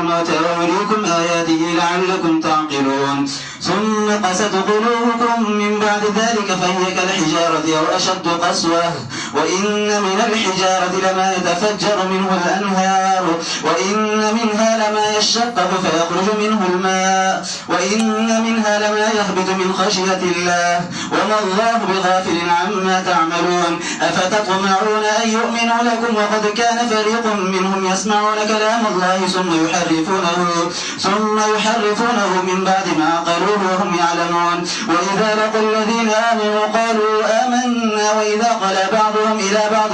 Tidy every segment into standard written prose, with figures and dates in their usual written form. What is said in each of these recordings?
الموتى ويريكم آياته لعلكم تعقلون ثم قست قلوبكم من بعد ذلك فهي كالحجارة أو أشد قسوة وإن من الحجارة لما يتفجر منه الأنهار وإن منها لما يشقق فيخرج منه الماء وإن منها لما يهبط من خشية الله وما الله بغافل عما تعملون أفتطمعون أن يؤمنوا لكم وقد كان فريق منهم يسمعون كلام الله ثم يحرفونه من بعد ما عقلوه وهم يعلمون وإذا لقوا الذين آمنوا قالوا آمنا وإذا خلا بعضهم إلى بعض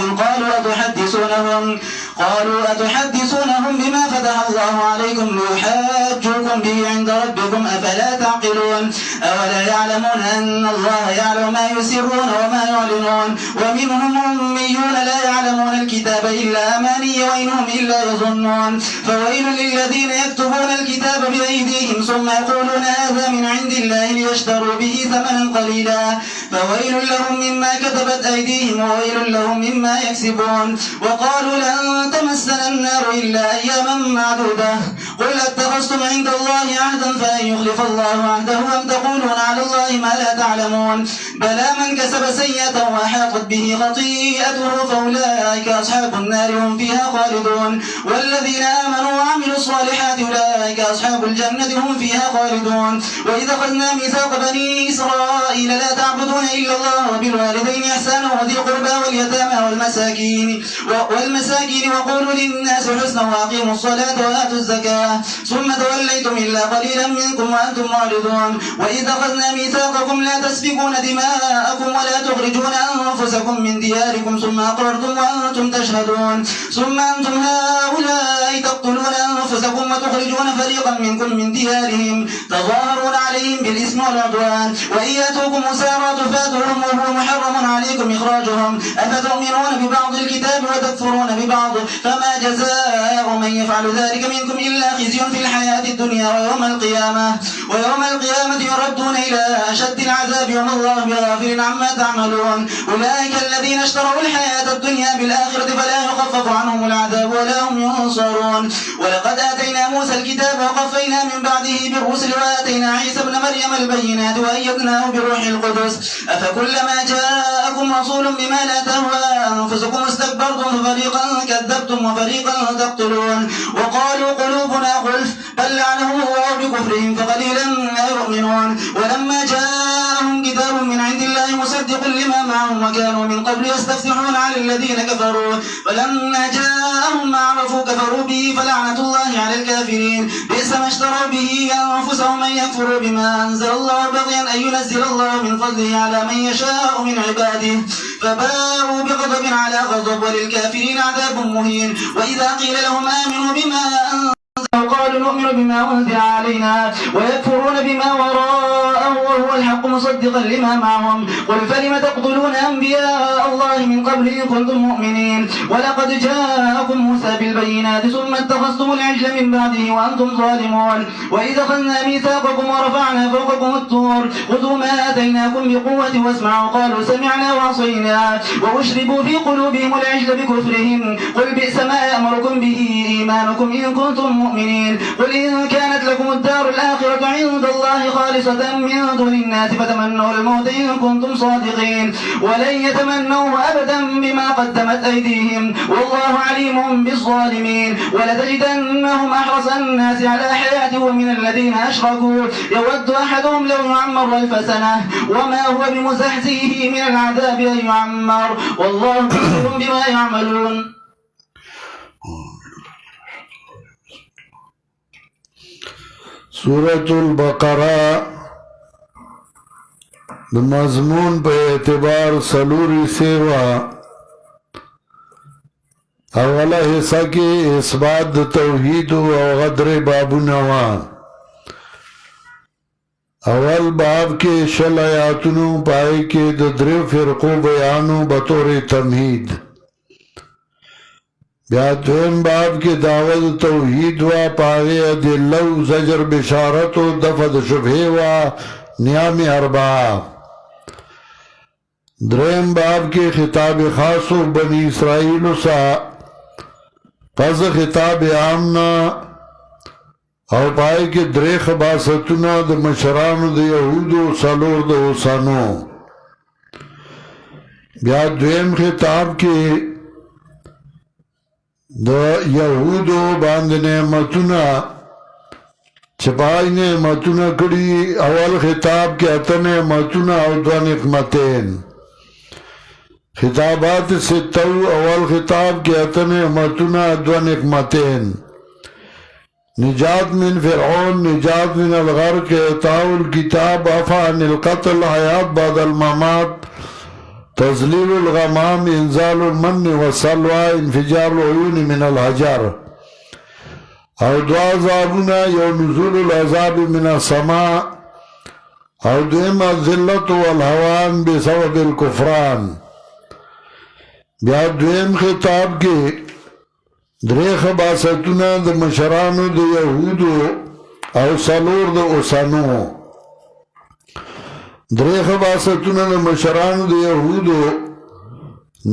قالوا أتحدثونهم بما فتح الله عليكم ليحاجوكم به عند ربكم أفلا تعقلون أولا يعلمون أن الله يعلم ما يسرون وما يعلنون ومنهم أميون لا يعلمون الكتاب إلا أماني وإنهم إلا يظنون فويل للذين يكتبون الكتاب بأيديهم ثم يقولون هذا من عند الله ليشتروا به ثمنا قليلا فويل لهم مما كتبت أيديهم وويل لهم مما يكسبون وقالوا لن تمسنا النار إلا أياما معدودة قل اتخذتم عند الله عهدا فلن يخلف الله عهده أم تقولون على الله ما لا تعلمون بلى من كسب سيئة وأحاطت به خطيئته فأولئك أصحاب النار هم فيها خالدون والذين آمنوا وعملوا الصالحات أولئك أصحاب الجنة هم فيها خالدون وإذا أخذنا ميثاق بني إسرائيل لا تعبدون إلا الله وبالوالدين إحسانا وذي القربى واليتامى والمساكين وقولوا للناس حسنا وأقيموا الصلاة وآتوا الزكاة ثم توليتم إلا قليلا منكم وأنتم معرضون وإذا أخذنا ميثاقكم لا تسفكون دماءكم ولا تخرجون أنفسكم من دياركم ثم أقررتم وأنتم تشهدون ثم أنتم هؤلاء تقتلون أنفسكم وتخرجون فريقا منكم من ديارهم تظاهرون عليهم بالإثم والعدوان وإن يأتوكم أسارى تفادوهم وهو محرم عليكم إخراجهم أفتؤمنون ببعض الكتاب وتكفرون ببعض فما جزاء من يفعل ذلك منكم إلا خزي في الحياة الدنيا ويوم القيامة يردون إلى أشد العذاب وما الله بغافل عما تعملون أولئك الذين اشتروا الحياة الدنيا بالآخرة فلا يخفف عنهم العذاب ولا هم ينصرون ولقد آتينا موسى الكتاب وقفينا من بعده بالرسل وآتينا عيسى ابن مريم البينات وأيدناه بروح القدس أفكلما جاءكم رسول بما لا تهوى أنفسكم استكبرتم ففريقا كذبتم وفريقا تقتلون وقالوا قلوبنا غلف بل لعنهم الله بكفرهم فقليلا ما يؤمنون ولما جاءهم كتاب من عند الله مصدق لما معهم وكانوا من قبل يستفتحون على الذين كفروا فلما جاءهم ما عرفوا كفروا به فلعنة الله على الكافرين بئس ما اشتروا به أنفسهم أن يكفروا بما أنزل الله بغيا أن ينزل الله من فضله على من يشاء من عباده فباءوا بغضب على غضب وللكافرين عذاب مهين وإذا قيل لهم آمنوا بما قالوا نؤمن بما أنزل علينا ويكفرون بما وراءه وهو الحق مصدقا لما معهم قل فلم تقتلون أنبياء الله من قبل إن كنتم مؤمنين ولقد جاءكم موسى بالبينات ثم اتخذتم العجل من بعده وأنتم ظالمون وإذا أخذنا ميثاقكم ورفعنا فوقكم الطور خذوا ما آتيناكم بقوة واسمعوا قالوا سمعنا وعصينا وأشربوا في قلوبهم العجل بكفرهم قل بئس ما يأمركم به إيمانكم إن كنتم مؤمنين قل إن كانت لكم الدار الآخرة عند الله خالصة من دون الناس فتمنوا الموت إن كنتم صادقين ولن يتمنوه أبدا بما قدمت أيديهم والله عليم بالظالمين ولتجدنهم أحرص الناس على حياة ومن الذين أشركوا يود أحدهم لو يعمر 1000 سنة وما هو بمزحزحه من العذاب أن يعمر والله بصير بما يعملون. سورة البقرة مضمون په اعتبار سلوری سیوا اوله حصہ کې اثبات توحید او غدر بابونه وا اول باب کې شل آیاتونو پای کې د درې فرقو بیانو بطور تمهید بیا دویم باب کې دعوت توحید وا پاغه ادله او زجر بشارت او دفع د شبهه وا نیام اربعه دریم باب کې خطاب خاص و بنی اسرائیل سا پس خطاب عام او پای کې درې خباستونه د مشرانو د یهودو څلور د اوسانو. بیا دویم خطاب کې د یهودو باندې نعمتونه چې پای نعمتونه کړي. اول خطاب کې اته نعمتونه او دو نعمتین. خطابات ستو اول خطاب کې اته نعمتونه دو نعمتین. نجات من فرعون، نجات من الغرق، اعطاء الكتاب، عفا عن القتل، حیات بعد الممات، تذلیل الغمام، انزال المن والسلوى، انفجار العيون من الحجر. او دو عذابنا یو نزول العذاب من السماء او دویم الذلت والهوان بسبب الكفران. بیا دویم خطاب کې درې خباستونه د مشرانو د یهودو او څلور د اوسانو. درې خباستونه د مشرانو د یهودو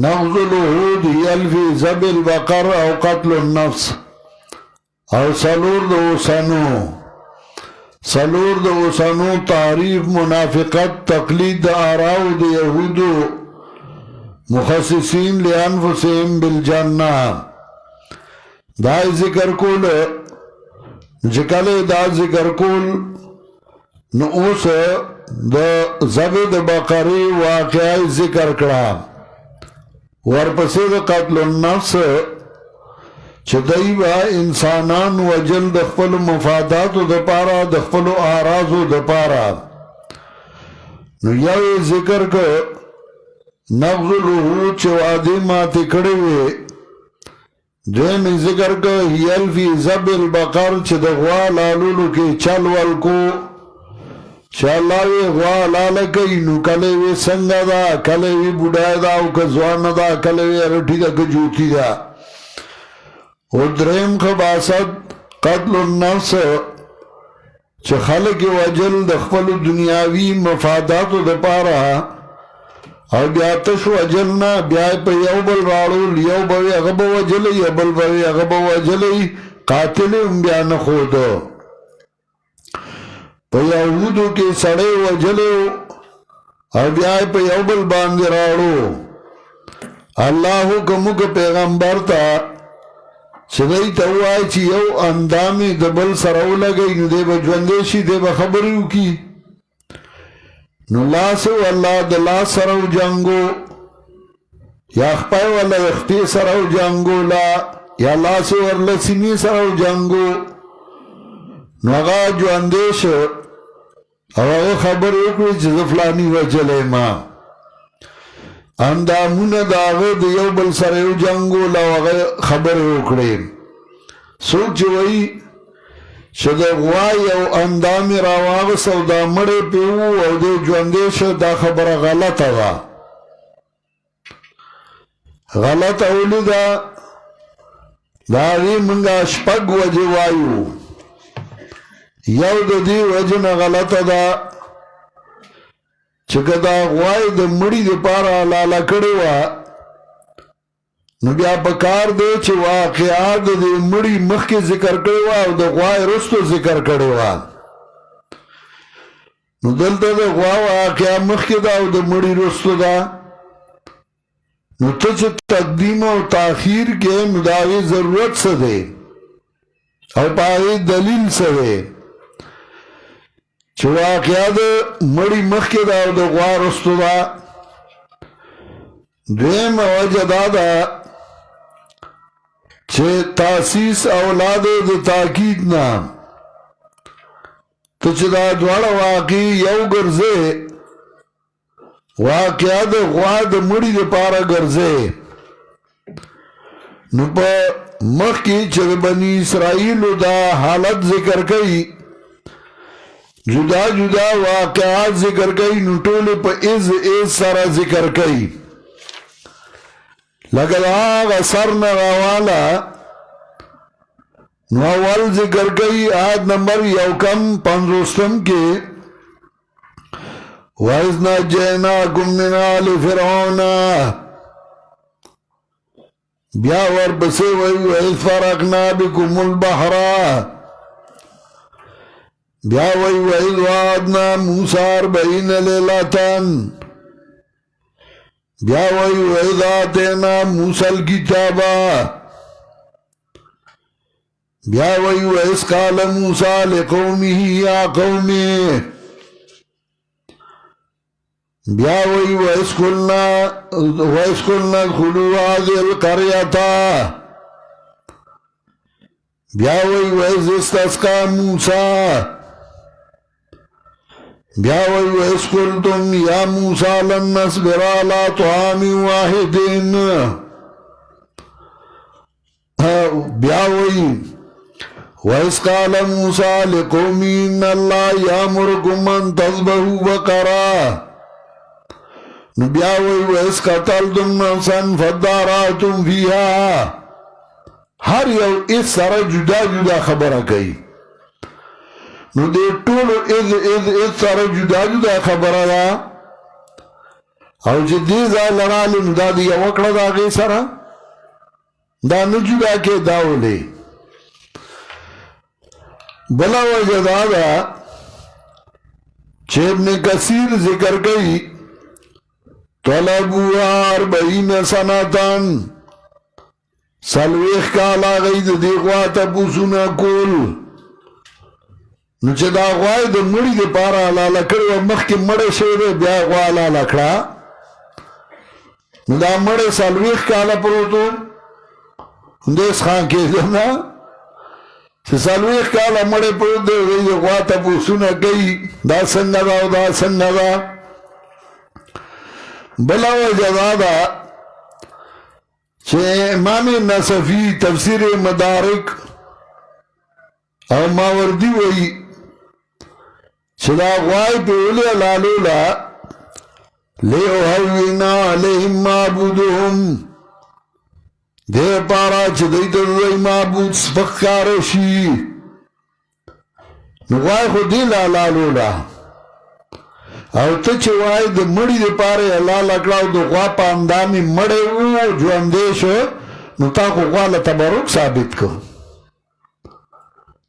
نغض العهود یلفی ذبح البقر او قتل النفس. او څلور د اوسانو تعریف منافقت تقلید د آراو د یهودو مخصصین لانفسهم بالجنه. دا ذکر کول جکل دا ذکر کول نو اوس د ذبح د بقرې واقعي ذکر کړه. ورپسې د قتل النفس چې دای با انسانان وجل د خپل مفاداتو د پاره د خپل اعراضو د پاره. نو یو ذکر ک نغض العهود چې وعده ماته کړې وي. دویم ذکر ک هیل فی ذبح البقر چې د غوا لالولو کې چل ولکو چې الله وی غوا لاله کوي نو کله وی څنګه دا کله وی بوډا دا او که ځوان دا کله وی رټی دا که جوتی دا. او دریم خباست قتل النفس چې خلق وجل د خپل دنیاوی مفاداتو د پاره او بیا تشو وجل نه بیا په یو بل راړو یو به هغه به وجلې یو بل به هغه به وجلې قاتل بیا نه خود. په یهودو کې سړی وجلې او بیا په یو بل باندې راړو. الله حکم پیغمبر ته چې دی ته وایي چې یو اندامې د بل سره ولګوي نو دی به ژوندی شي دی به خبرې وکړي. نو لاس والله د لاس سره وجنګو یا خپای والله د خپې سره وجنګو یا لاس ورله سینې سره وجنګو. نو هغه ژوندی شو او هغه خبرې وکړي چې زه فلاني وجلی ما. اندامونه د هغه د یو بل سره یو جنګول او هغه خبرې وکړې. څوک چې وایي چې د غوا یو اندام یې راواغست او دا مړی پې و او دی ژوندی شو دا خبره غلطه ده. غلطه ولې ده؟ د هغې موږ شپږ وجې وایو. یو د دې وجې نه غلطه ده چې که دا غوای د مړي دپاره حلاله کړې وه نو بیا په کار دی چې واقعات د مړي مخکې ذکر کړې وه او د غوای وروسته ذکر کړې وه. نو دلته د غوا واقعه مخکې ده او د مړي وروسته ده. نو ته چې تقدیم او تاخیر کې نو د هغې ضرورت څه دی او په هغې دلیل څه دی چې واقعه د مړي مخکې ده او د غوا وروسته ده. دویمه وجه دا ده چې تاسیس اولاد د تاکید نه ته چې دا دواړه واقع یو ګرځې واقعه د غوا د مړي دپاره ګرځې. نو په مخکې چې د بني اسرائیلو دا حالت ذکر کوي جدا جدا واقعات ذکر کوي نو ټولې په از سره ذکر کوي. لکه د هغه سر نه راواله نو اول ذکر کوي آیت نمبر 150 کې وَإِذْ نَجَّيْنَاكُمْ مِنْ آلِ فِرْعَوْنَ. بیا ورپسې وایي وَإِذْ فَرَقْنَا بِكُمُ الْبَحْرَ بیا وی وَإِذْ وَعَدْنَا مُوسَىٰ 40 لَيْلَةً بیا وی وَإِذْ آتَيْنَا مُوسَىٰ الْكِتَابَ بیا وی وَإِذْ قَالَ مُوسَىٰ لِقَوْمِهِ يَا قَوْمِ بیا وی وَإِذْ قُلْنَا ادْخُلُوا هَٰذِهِ الْقَرْيَةَ بیا وی وَإِذْ اسْتَسْقَىٰ مُوسَىٰ بیا وی وَإِذْ قُلْتُمْ يَا مُوسَىٰ لَن نَّصْبِرَ عَلَىٰ طَعَامٍ وَاحِدٍ بیا وی وَإِذْ قَالَ مُوسَىٰ لِقَوْمِهِ إِنَّ اللَّهَ يَأْمُرُكُمْ أَن تَذْبَحُوا بَقَرَةً بیا وی وَإِذْ قَتَلْتُمْ نَفْسًا فَادَّارَأْتُمْ فِيهَا ہر یو اس سره جدا جدا خبره کوي نو دې ټولو اذ سره جدا جدا خبره ده او چې دې ځای لړالې نو دا دې یو کړه د هغې سره دا نه جدا کې دا ولې بله وجه دا ده چې ابن کثیر ذکر کوي طلبوا 40 سنتان سلویخ کالا غی دا دی غوا تپوسونا کول نو چه دا غوای دا مڑی دی پارا علالا کرو مخ کی مڑی شوئے بیا غوا علالا کرا نو دا مڑی سلویخ کالا پروتو دیس خان کے دنا چه سلویخ کالا مڑی پروتو غی دی غوا تپوسونا کئی دا سنگا دا دا سنگا دا بلا وجہ دا چھے امام نصفی تفسیر مدارک او ماوردی وی چھے دا غوائی پہ اولی علالولا لے اوہوینا علیہم معبودهم دے پارا چھے دیتا دی معبود سفکارشی نغوائی خود دی لالالولا او ته چې وای د مړی د پاره الله لګلاو د غوا په اندامي مړی وو ژوندې شو نو تا خو غواله تبرک ثابت کو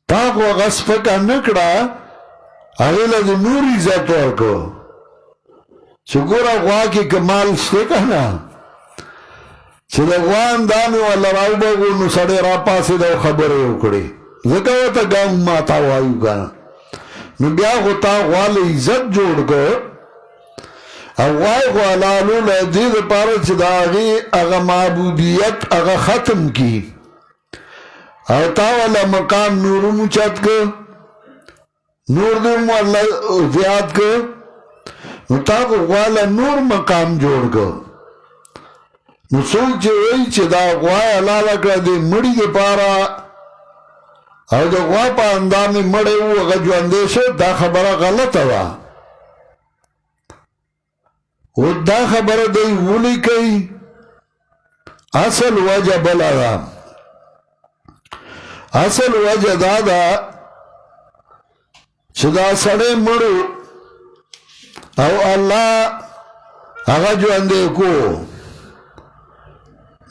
تا خو غصفک نه کړه هغه له نور عزت ورکو چې ګوره غوا کې کمال شته کنه چې د غوا اندامي ولا راوبو نو سړی را پاسې د خبرې وکړي ځکه ته ګام ما تا وایو کنه نو بیا خو تا غواله عزت جوړ کو او غوای غوالالو لدی دا پارا چه دا آغی اغا معبودیت اغا ختم کی او تا والا مقام نورو مچت کو نور دم والا زیاد کو نو تا غوالا نور مقام جوړ کو نو سوک چه وی چه دا غوای علالا کرده مڑی دا پارا او دا غوا پا اندامی مڑی و اگا جوانده شد دا خبره غلطه وا و دا خبره دی ولی کئی اصل وجه بلا دا اصل وجه دا دا چه دا سڑے مڑو او اللہ اگا جوانده کو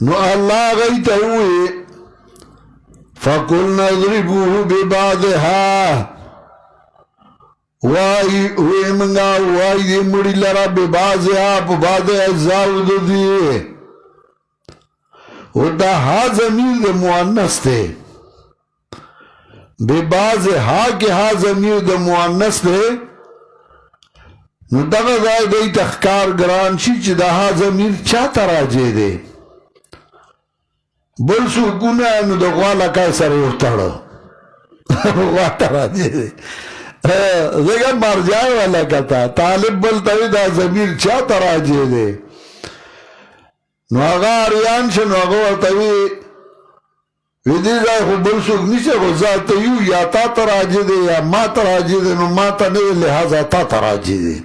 نو اللہ غیتا ہوئی فَقُلْنَا اضْرِبُوهُ بِبَعْضِهَا وائی ہوئے منگا وائی دی مڑی لرا بِبَعْضِهَا پا بعض اجزاؤ دو دیئے و دا ہا ضمیر دا مؤنث تے بِبَعْضِهَا کے ہا ضمیر دا مؤنث تے نو دا غزائی دی تخکار گران شی چی دا ہا ضمیر چا تراجے دے بل سوکونه نو د غوا لکای سره وتاړو غوا تراجه دی زګر مرجای ولا کتا طالب بل توی دا ضمیر چا تراجه دی نو هغه اریان شنو هغه توی ودی ځای خو بل سوک نشه خو ذات یو یا تا تراجه دی یا ما تراجه دی نو ما ته نه لحاظه تا تراجه دی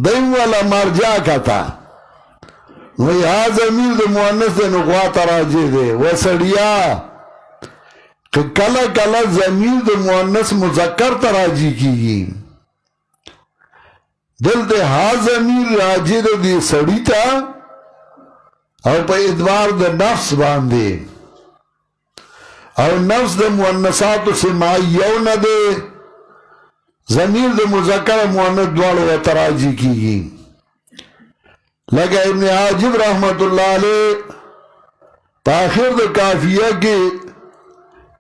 دیم والا مرجع کتا وی ها ضمیر دا مؤنث دے نو غوا تراجع دے وسڑیا کلا کلا ضمیر دا مؤنث مذکر تراجع کی گی دل دے ها ضمیر راجع دے سڑی تا اور پا ادوار دا نفس باندے او نفس د مؤنثات سماعیو نه دی ضمیر د مذکر مؤنث دواړو ورته راجع کیږي لکه ابن حاجب رحمت الله علیه په آخر د کافیه کې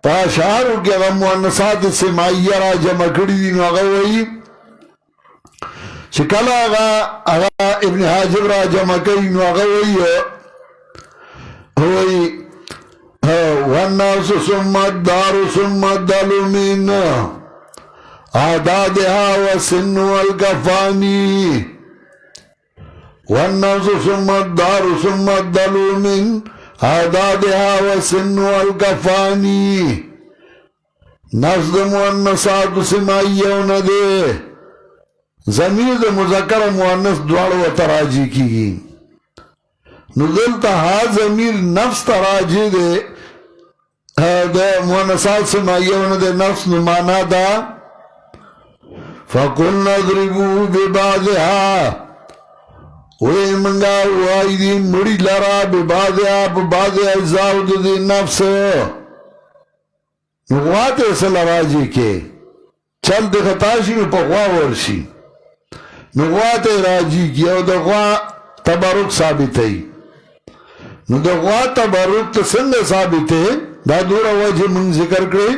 په اشعارو کې هغه مؤنثات سماعیه را جمع کړي دي نو هغه وایي چې کله هغه ابن حاجب را جمع کوي نو هغه وایي والناس ثم الدار ثم الدل من أعدادها والسن والكفاني والناس ثم الدار ثم الدل من أعدادها والسن والكفاني نفس د مؤنثات سماعیون دی ضمیر د مذکر مؤنث دواړو ورته راجع کیږي نو دلته ها ضمیر نفس ته راجع دی د مؤنثات سماعیون د نفس نو معنا ده فقلنا اضربوا ببعضها وی منگا وائی دی مڑی لرا ببعضها ببعض اجزاء دی نفس نو غوات ایسا لراجی کے چل دی خطاشی نو پا غوا ورشی نو غوات راجی کی او دا غوا تبرک ثابت ہے نو دا غوا تبرک تسنگ ثابت ہے دا دورا وجہ من ذکر کرے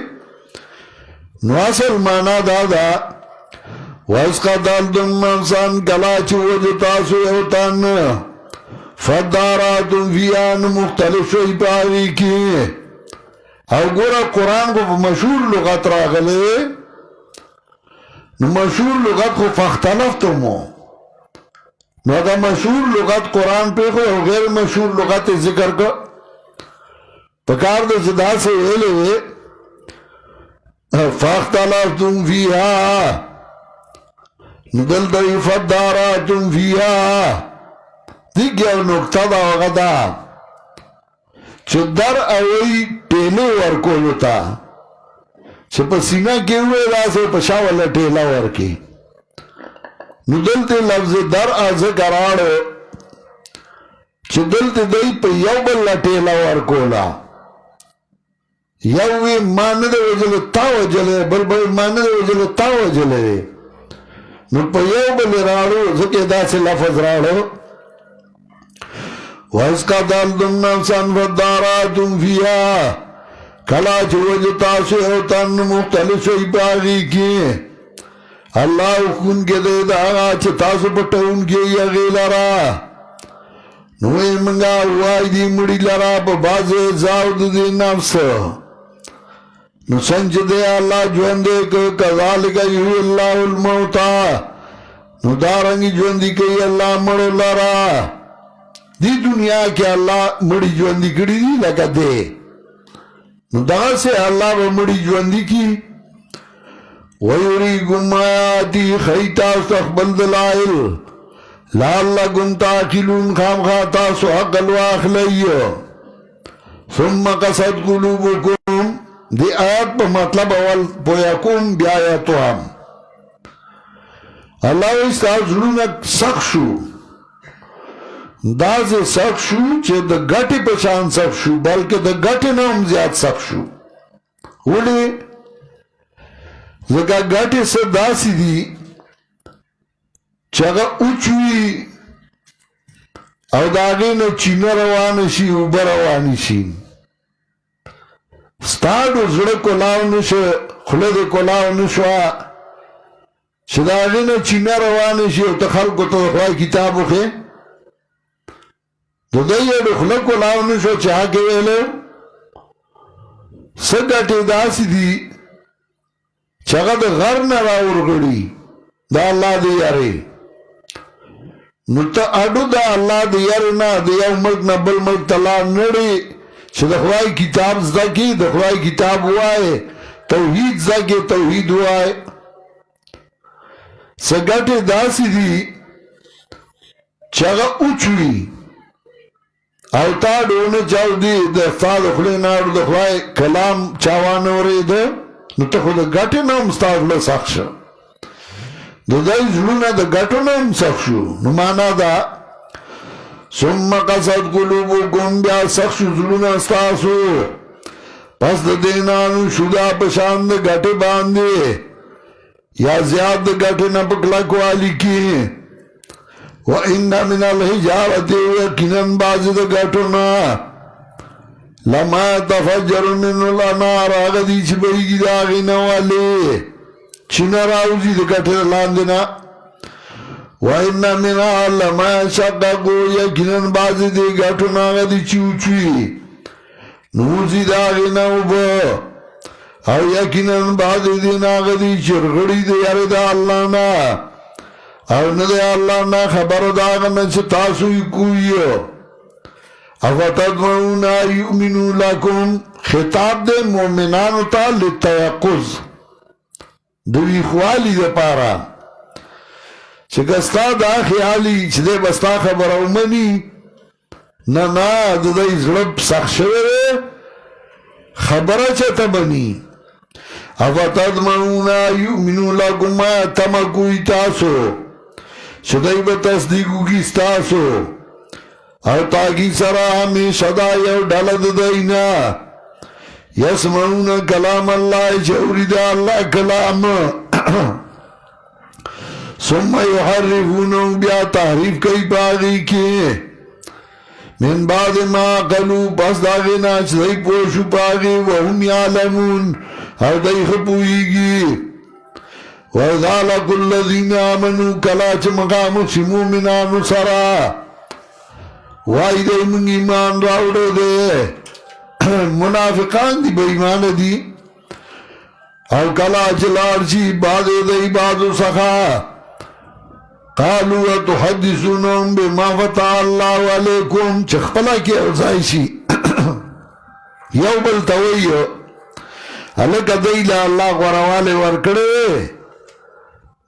نو اصل مانا دادا وَإِذْ قَتَلْتُمْ نَفْسًا كَلَا چُوَجُ تَاسُ يَوْتَنْ فَدَّارَاتُمْ فِيهَا مختلف شوئی پاوی کی او گورا قرآن کو مشہور لغت راغلے نو مشہور لغت کو فاختلفتمو نو دا مشہور لغت قرآن پہ کو غیر مشہور لغت ذکر کو پکار دا صدا سے ویلے فاختلفتم فِيهَا ندل دای فداراتم فیها دیگه نکته دا وغدا چه در اوی ٹیلو ورکولو تا چه پا سینه کیوئے دا سے پشاولا ٹیلا ورکی ندل تی لفظ در ذکر آڑو چه دل تی دای پا یو بلا ٹیلا ورکولا یوی ماند وجل تاو جلے بل بل ماند وجل تاو جلے نو پا یو بلی راڑو ذکر دا سے لفظ راڑو وَإِذْ قَتَلْتُمْ نَفْسًا فَدَّارَاتُمْ فِيهَا کلا چوج تاسو اوتن مختلف شوئی پاگی کی اللہ اخون کے دے دا چھ تاسو پٹھون کے یغی لرا نوی منگا ہوائی دی مڑی لرا پا بازے زاود دی نفس نو سنچ دے اللہ جوندے کہ کذالک یحیی اللہ الموتا نو دارنگی جوندی کہ اللہ مڑو لرا دی دنیا کے اللہ مڑی جوندی کری دی لگا دے نو دا سے اللہ و مڑی جوندی کی وَيُرِيكُمْ آيَاتِهِ خَيْتَا اسْتَقْبَلْ دَلَائِلْ لَعَلَّكُمْ تَعْقِلُونَ خام خاتا سو عقل واخلئیو ثم قصد قلوبكم دی آیت پا مطلب اول پویاکم بی آیتو ہم اللہ استاذ ظلونک سخ شو دا سے سخ شو چه دا گٹی پشان سخ شو بلکہ دا گٹی نام زیاد سخ شو ولی زکا گٹی سے داسی دی چگا اوچوی او داغین چینه روانشی اوبر روانشی ستاڑو زڑ کلاو نشو خلد کلاو نشوا چه داغین چینه روانشی او تخلقو تو خواهی کتابو خی دو دیئے دو خلق کلاو نشو چاہ کے ویلو سگٹی داسی دی چگا دا غر نراور گڑی دا اللہ دیاری نو تا اڈو دا اللہ دیاری نا دیو ملک نا بل ملک تلا نڑی چه دا خواهی کتاب زدا کی دا خواهی کتاب ہوئے توحید زدا کی توحید ہوئے سگٹی داسی دی چگا اوچوی او تا ڈونے چاو دی دفتاد اخلی نارو دخوائی کلام چاوانو ری دے نو تا خود گٹی نام ستاغل سخشا دو دای زلونا دا گٹو نام سخشو نو مانا دا ثم قصد قلوبکم بیا سخشو زلونا ستاسو پس د دینانو شدا پشان د گٹے باندے یا زیاد د گٹے نپکلک والی کی وَإِنَّ مِنَ الْحِجَارَةِ وَيَقِنًا بَعْضِ د گٹونا لَمَا يَتَفَجَّرُ مِنُّ الْأَنْهَارُ آغدی چھ بئیگی داغینا والے چنا راوزی د گٹے لاندنا وَإِنَّ مِنَهَا لَمَا يَشَقَّقُ يَقِنًا بَعْضِ د گٹونا آغدی چوچوی نوزی داغینا وبا او یقیناً بعد دین آغدی چرغڑی دی یار دا اللہ نا او ندی اللہ نا خبر داغنا چه تاسوی کوئیو افتدمعونا یؤمنو لکم خطاب دے مومنانو تا لتیقظ دوی خوالی دے پارا چکستا دا خیالی چه دے بستا خبر او منی نا دا زرب سخ شوئے خبر چتا بنی افتدمعونا یؤمنو لکم ما تمکوی تاسو شدائی با تصدیقو کستاسو او تاکی سرا ہمیشہ دا یو ڈالد دائنا یسمعون کلام اللہ چوری دا اللہ کلام ثم یحرفونو بیا تحریف کئی باغی کی من بعد ما قلو پس داغینا چدائی پوشو پاگی وهم یعلمون او دائی خپوئیگی وَإِذَا لَقُوا الَّذِينَ آمَنُوا کلاچ مقامو سمو منانو سرا وائی دائی منگ ایمان راوڑے دے منافقان دی بایمان دی او کلاچ لارچی بادے دائی بادو سخا قالوا تحدثونهم بما فتح الله علیکم چخپلا کی اوزائشی یو بلتوئیو الکا دیل اللہ غروالے ورکڑے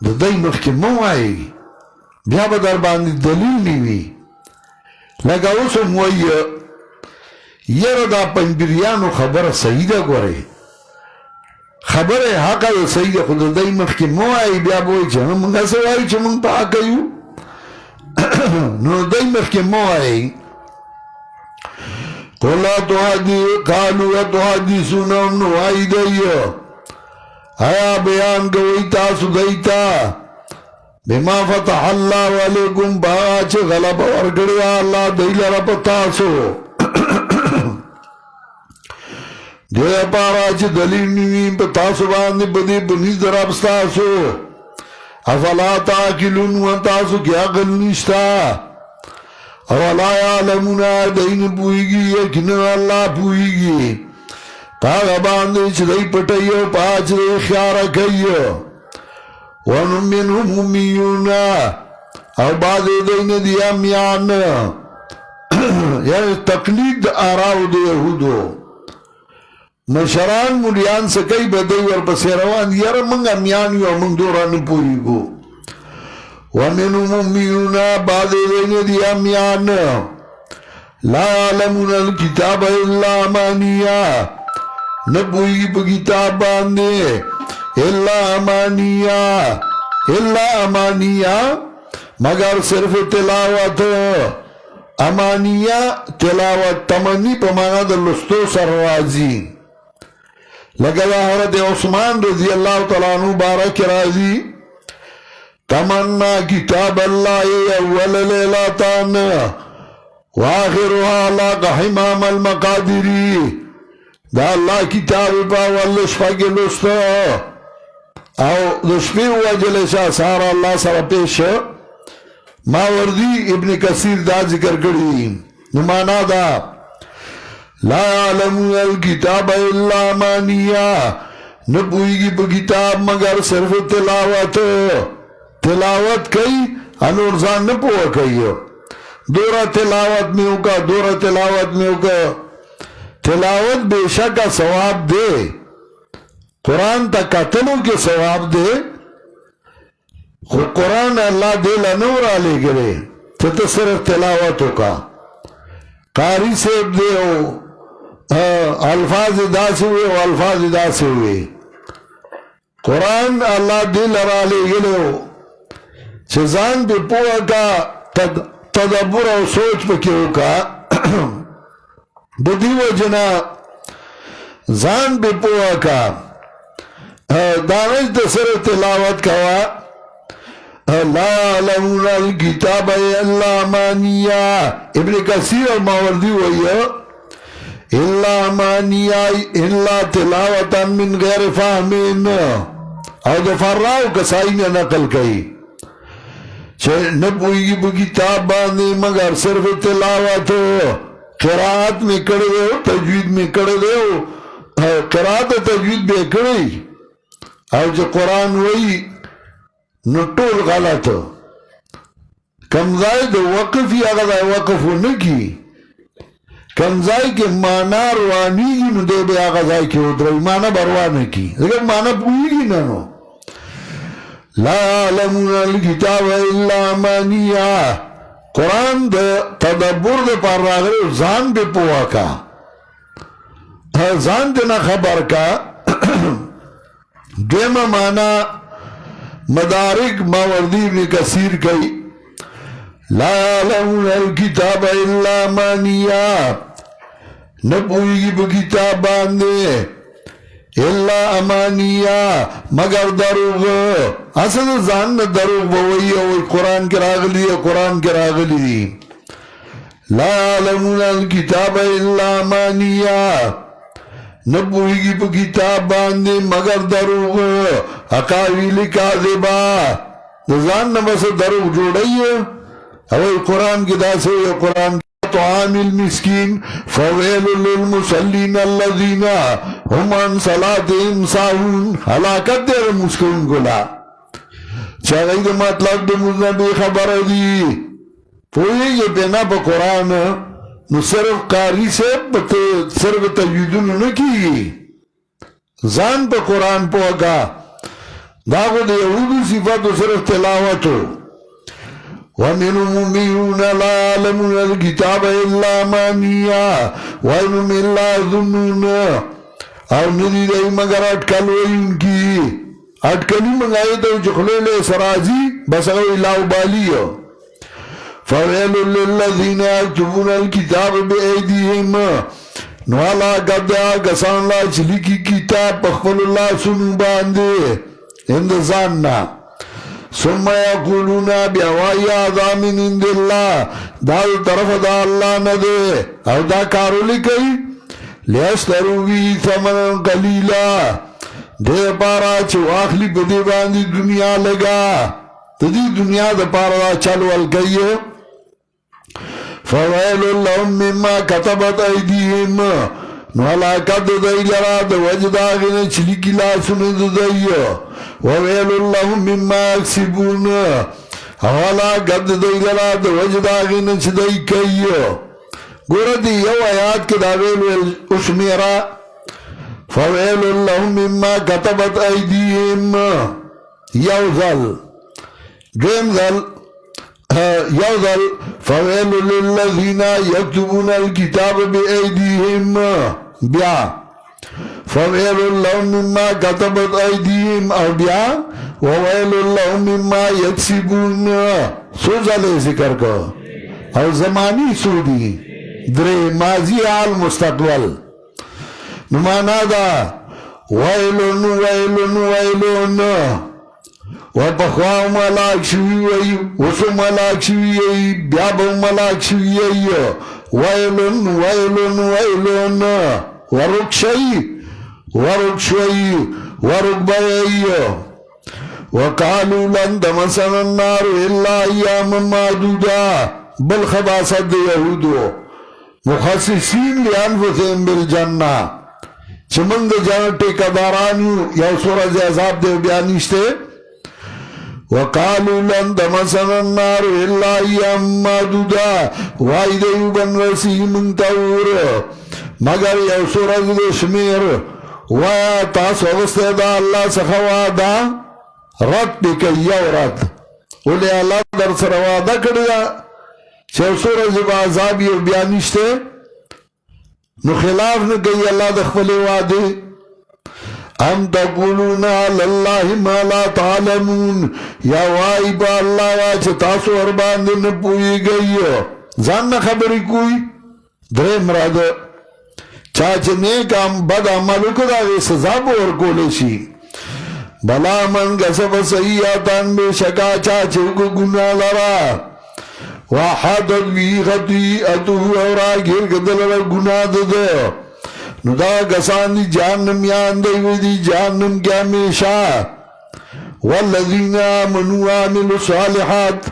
دا دی مخی مو آئی بیا با در باندی دلیل نیوی لگا اسو موئی یر دا پنجبریانو خبر سیدہ گورے خبر حقا دا سیدہ خود دی مخی مو آئی بیا بوئی چا منگا سوائی چا منگ پا آکایو نو دی مخی مو آئی قالوا تحدثونهم نو آئی دیو آیا بیان گوئی تاسو دیتا بما فتح اللہ علیکم باچ غلب ورگڑیا اللہ دیل رب تاسو دیا پارا چه دلیل نویم پا تاسو باندی بدی بنی درب ستاسو افلا تاکلون و تاسو کیا قل نشتا اولا یعلمونا دین پوئیگی یکنن اللہ پوئیگی پاگا باندی چدائی پٹائیو پاچ دے خیارا کئیو ونم منهم امیونا او بعد دین دی امیان یعنی تقلید آراو دے یهودو مشران مولیان سکئی بدئی ورپسیروان یار منگ امیانیو منگ دوران پوئیگو ومنهم امیونا بعد دین دی امیان لا علمون الكتاب الا امانیہ نبوئی پا کتاب باندے اللہ امانیہ مگر صرف تلاوت امانیہ تلاوت تمنی پا مانا در لستو سروازی لگا حضرت عثمان رضی اللہ تعالیٰ عنہ بارک رازی تمنا کتاب اللہ اول لیلاتان واخرها لاغ حمام المقادری دا اللہ کتاب پا واللش پاکی لستا او دشپی وجلشا سارا اللہ سر پیش ماوردی ابن کثیر دا ذکر کری نمانا دا لا علمون الكتاب الا امانیہ نبوئی کی پا کتاب مگر صرف تلاوت کئی انورزان نپوہ کئی دورا تلاوت میں ہوگا تلاوت بے شکا ثواب دے قرآن تا قتلوں کے ثواب دے قرآن اللہ دے لنورا لے گرے تو صرف تلاوتوں کا قاری سے دے ہو الفاظ دا سے ہوئے قرآن اللہ دے لرا لے گرے ہو چیزان پہ پوہ کا تدبر و سوچ پہ کیوں کا بدی و جنا ځان به پوه کا دانش د سره تلاوت کوا لا يعلمون الكتاب الا امانيا ابن کثیر الماوردی وایو الا امانيا الا تلاوتا من غیر فهمین او د فراو کسائی نے نقل کئی چھے نبوئی با کتاب باندے مگر صرف تلاوت ہو قرآت میں کڑے دے ہو تجوید میں کڑے دے ہو قرآت تجوید بے کڑی او جو قرآن وئی نٹول غلط ہو کمزائی دے وقف یا غزائی وقف ہو نکی کمزائی کے مانا روانی گی نو دے بے آغازائی کے ادرائی مانا بروانی کی لیکن مانا پوئی گی نانو لا يعلمون الكتاب الا امانيا قرآن دے تدبر دے پر راغلے زان بے پوا کا زان دے نا خبر کا دیم مانا مدارک ماوردی ابن کثیر کئی لا يعلمون الكتاب الا امانيا نبوئی کی بکتاب باندے الا امانیہ مگر دروغ اصل زان دروغ بوئی ہوئی قرآن کے راغلی ہے قرآن کے راغلی لا يعلمون الكتاب الا امانیہ نبوئی کی کتاب باندے مگر دروغ اقاویل کاذبہ زان نبس دروغ جوڑی ہے ہوئی قرآن کی داسے ہوئی قرآن طعام المسكين فويل للمصلين الذين هم عن صلاتهم ساهون ہلاکت دے مسکین گلا چاہیے کہ مطلب دے مذنبی خبر دی پوئی یہ بنا پا قرآن نو صرف قاری سے صرف تجویدون نکی زان پا قرآن پوکا داغو دے یہودو صفات صرف تلاوتو وَمِنْهُمْ أُمِّيُّونَ لَا يَعْلَمُونَ الْكِتَابَ إِلَّا أَمَانِيَّ وَإِنْهُمْ إِلَّا يَظُنُّونَ اور ندی دئی مگر اٹکل ہوئی ان کی اٹکلی منگائی تو چکھلے سرازی بس اگوی لاؤ بالی ہو فَوَيْلٌ لِلَّذِينَ يَكْتُبُونَ الْكِتَابَ بِأَيْدِيهِمْ نوالا گدیا گسان لا چلی کی کتاب پخفل اللہ سنو باندے اندزاننا ثم یقولون بیوائی آدھا من اند اللہ دال طرف دا اللہ ندے او دا کارو لکئی لیسترو بی ثمنا قلیلا دے پارا چو آخلی پدی باندی دنیا لگا تدی دنیا دا پارا چلو الگئی فویل اللہم مما کتبت ایدیہم نوالاکت دائی لرا دا وجد آغین چلی کی لاسن دائی وویل اللہم مما اکسبون نوالاکت دائی لرا دا وجد آغین چدائی کئی گورا دی یو آیات کے داویل اشمیرا فویل اللہم مما کتبت ایدیہم یو ذل دویم ذل یوزل فویل للذین یکتبون الكتاب بأیدیہم بیا فویل لهم مما کتبت ایدیہم او بیا وویل لهم مما یکسبون سو زلے ذکر کو او زمانی سودی درے ماضی آل مستقبل نمانا دا ویلن ویلن ویلن وپخواو ملاک شوی وی وسو ملاک شوی وی بیابو ملاک شوی وی ویلن ویلن ویلن ورک شوی ورک شوی ورک بی وقالو لن دمسن النار الا ایام معدودا بالخباست دی یهودو مخصصین لانفسهم بالجنہ چمنگ جانت ٹیکدارانیو یو سورج عذاب دے بیانیشتے وقالوا لن تمسنا النار الا ايام معدودا وعدوا بنرسي من تور مگر یو سورج دے شمیر ویا تاس وغسطے دا اللہ سخوادا رد بکی یو رد اولی اللہ در سروادا کردیا چو سورج با عذابی و بیانشتے نو خلاف نکی اللہ دخفلی وادی ام تقولون علی اللہ ما لا تعلمون یا وائی با اللہ واچ تاسو اربان دن پوئی گئی زان نا خبری کوئی درے مراد چاچ نیک بد عملو که دا غی سزا بور کولشی بلا من کسب سیئاتن بے شکا چاچو کو گناہ لرا وحادت بی خطیئتو اور آگیر کدل گناہ دے نو دا کسان دی جہنم یان دی دی جہنم کیا ہمیشہ والذین آمنوا وعملوا الصالحات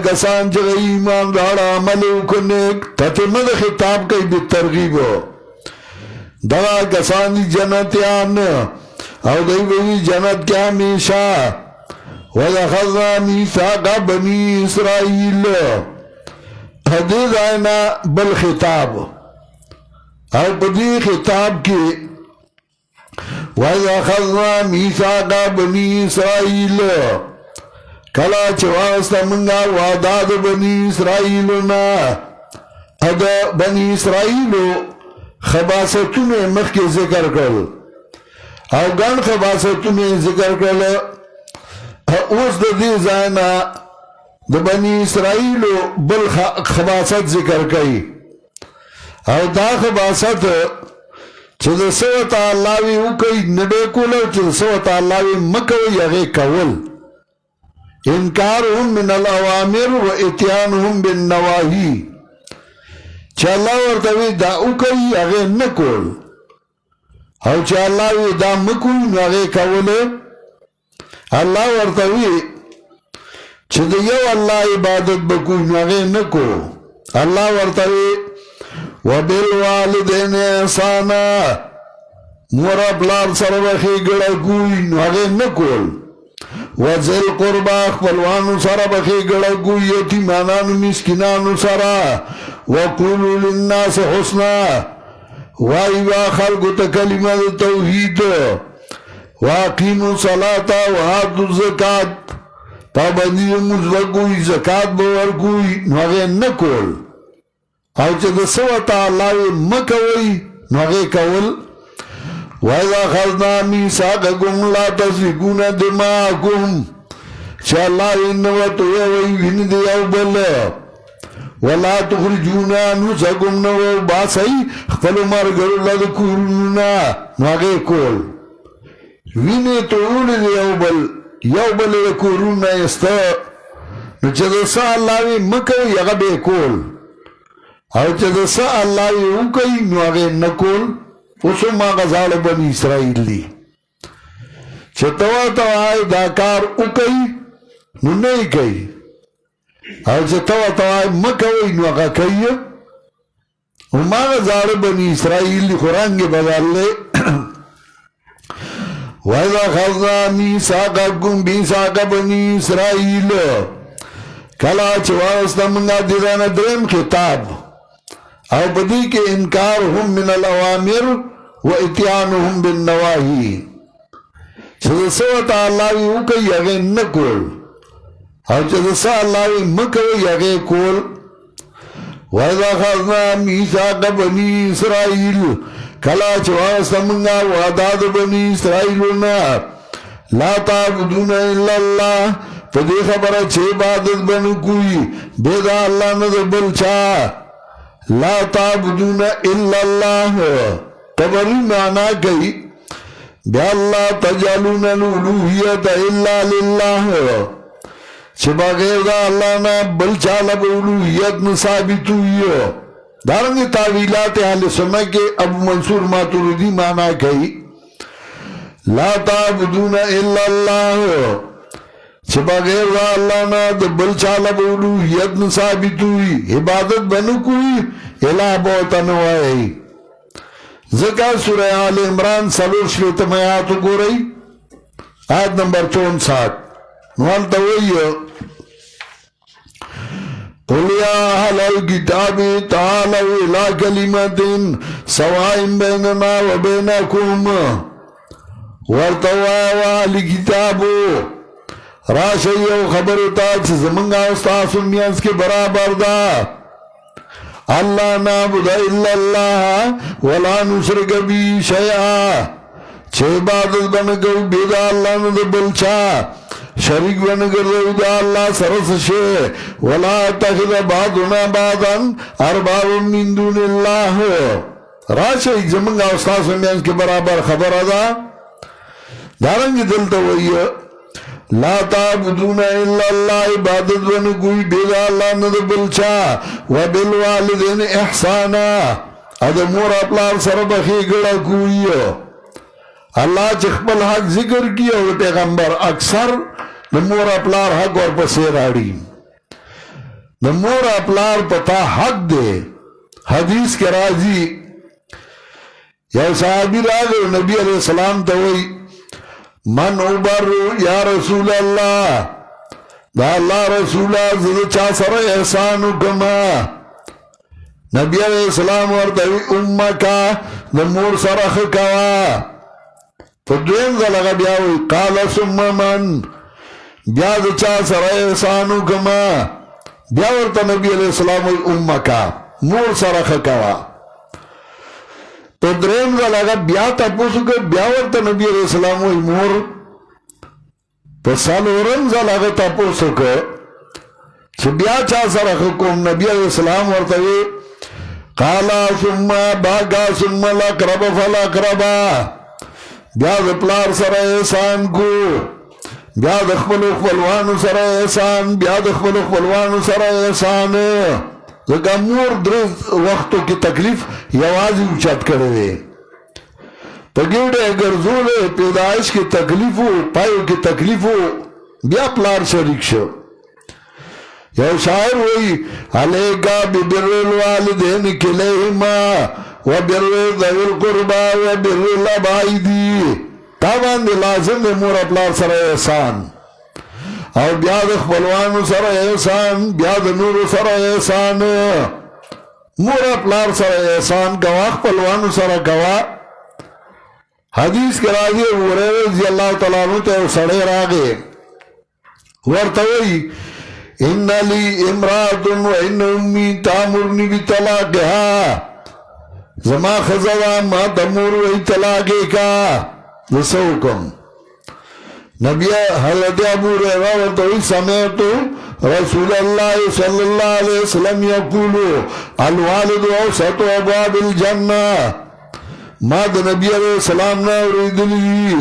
کسان چگہ ایمان دارا عملو کنیک تتمد خطاب کئی بالترغیبو دا کسان دی جنتیان او دی بی جنت کیا ہمیشہ وَدَخَذْنَا مِيثَاقَ بَنِي إِسْرَائِيلَ حدیث آئینا بالخطاب او بدی خطاب کی وَدَخَذْنَا مِيثَاقَ بَنِي إِسْرَائِيلَ کلا چواستا منگا وعداد بنی اسرائیلنا ادا بنی اسرائیلو خباستون مخ کے ذکر کر او گن خباستون ذکر کر اوز دا دی زائنا دا بنی اسرائیلو بل خباست ذکر کئی او دا خباست چه دا سوتا اللہوی او کئی نبے کولو چه دا سوتا اللہوی مکوی اغی کول انکارهم من الاوامر و اتیانهم بالنواہی چه اللہ ورطوی دا او کئی اغی نکول او چه اللہوی دا مکوی اغی کول اللہ ورطوی چه دا یو اللہ عبادت بکوی اغی نکو اللہ ورطوی وبالوالدین احسانا مورا پلار سربخی گڑا کوئی اغی نکول وذل قربا خپلوانو سره بخی گڑا کوئی یتیمانانو مسکنانو سره وقولو للناس حسنا وایوا خلقو تا کلمہ توحید واقیمو صلاة وآتو زکاة پابندی مزبکوی زکاة بور کوئی نوغی نکول او چه دا سوتا اللہوی مکوی نوغی کول وَإِذَا خَذْنَا مِيثَاقَكُمْ لَا تَسْفِكُونَ دِمَاءَكُمْ چه اللہ انواتو یوی وین دیو بل وَلَا تُخْرِجُونَ أَنفُسَكُمْ نو باسی خپلو مرگرو لدکورنونا نوغی کول وین تول دیو بل یو بل دکورنونا استا نو چه دسا اللہوی مکوی یغبی کول او چه دسا اللہوی اوکی نوغی نکول اسو ما غزال بنی اسرائیل لی چه توا توائی داکار اکئی نو نئی کئی او چه توا توائی مکوئی نو اگا کئی او ما غزال بنی اسرائیل لی خورانگی بدال لے وَإِذَا خَذْنَا مِيثَاقَكُمْ مِيثَاقَ بَنِي إِسْرَائِيلَ کلا چواستا منگا دیدانا درم خطاب او بدی کے انکارهم من الاوامر و اتیانهم بالنواہی چدسوتا اللہوی اوکی اغی نکول او چدسا اللہوی مکوی اغی کول وَإِذَا خَذْنَا مِيثَاقَ بَنِي إِسْرَائِيلَ کلا چواستا منگا وعداد بنی اسرائیلنا لا تعبدون الا اللہ پدی خبر چھ عبادت بنو کوئی بیدا اللہ ندر بلچا لا تعبدون الا اللہ تبری معنی گئی بی اللہ تجعلون الالوحیت الا للہ چھ بغیر دا اللہ نا بلچا لب الالوحیت نثابت ہوئی دارنگی تعویلات اہل سنہ کے ابو منصور ماتوریدی معنی گئی لا تعبدون الا اللہ چھ بغیر دا اللہ نا بل چالا بولوحیت نثابت ہوئی عبادت بنو کوئی الہ بہتا نوائی ذکر سورہ آل عمران سلور شویتم آیاتو گو رئی آیت نمبر 64 نوالتا ہوئی قُلْ يَا أَهْلَ الْكِتَابِ تَعَالَوْا إِلَىٰ كَلِمَةٍ سَوَاءٍ بَيْنَنَا وَبَيْنَكُمْ وَارْتَوَا وَأَهْلِ كِتَابُ راشی او خبرتا چھ زمانگا استاسو میانس کے برابر دا اللہ نابد الا اللہ ولا نشرک بی شیعہ چھ عبادت بنگو بیدا اللہ ند بلچا شریک بنگو دا اللہ سرس شے ولا تخذ بعضنا بعضا ارباب من دون اللہ راشي زمنګ او تاسو میانس کې برابر خبره ده دارنګ دلته وایي لا تعبدون الا الله عبادت ونه کوئی بیگا الله نه بل چا وبالوالدین احسانا اده مور خپل سره بخي ګړه کوي الله چې خپل حق ذکر کیه او پیغمبر اکثر د مور خپل حق ورپسې راړي د مور خپل پتا حق دی حدیث کې راځي یو صحابي راغی نبی علیہ السلام ته وایي من اوبر یا رسول اللہ دا اللہ رسول زد چا سر احسانو کما نبی علیہ السلام وردوی امکا دا مور سرخ کوا فدوین زلغا بیاوی قال سم من بیا دا چا سر احسانو کما بیا ورطا نبی علیہ السلام وی امکا مور سرخ کوا تو درین زلغا بیا تا پوسو که بیا ورطا نبی علیہ السلام وی مور پسالورن زلغا تا پوسو که چه بیا چا سرخ کم نبی علیہ السلام ورطوی قالا ثم باقا ثم لقرب فلقربا بیا دا پلار سر احسان کو بیا دا خپلو خپلوانو سر احسان بیا دا خپلو خپلوانو سر احسان زکا مور در وقتو کی تکلیف یوازی اوچت کرده پا گیوڑے گرزولے پیدایش کی تکلیفو پایو کی تکلیفو بیا پلار شریک شو یو شاعر ہوئی علیکا ببر الوالدین کلیہما وبر ذوی القربا وبر الابائدی تابان دی لازم دی مور پلار سر احسان اور بیا د خپلوانو سره احسان بیا د نورو سره احسان مور پلار سره احسان کوا خپلوانو سره کوا حدیث کے راضی ورے رضی اللہ تعالیٰ عنہ تے سڑے راگے ورطوئی ان لی امرات و ان امی تامرنی بی طلاقها زما خزوہ ما تمور وی طلاقے کا دسوکم نبی حضرت ابو ہریرہ ورطوئی سمیتو رسول اللہ صلی اللہ علیہ وسلم یقولو الوالد اوسط ابواب الجنہ ما دا نبی علیہ السلام نا اوریدلی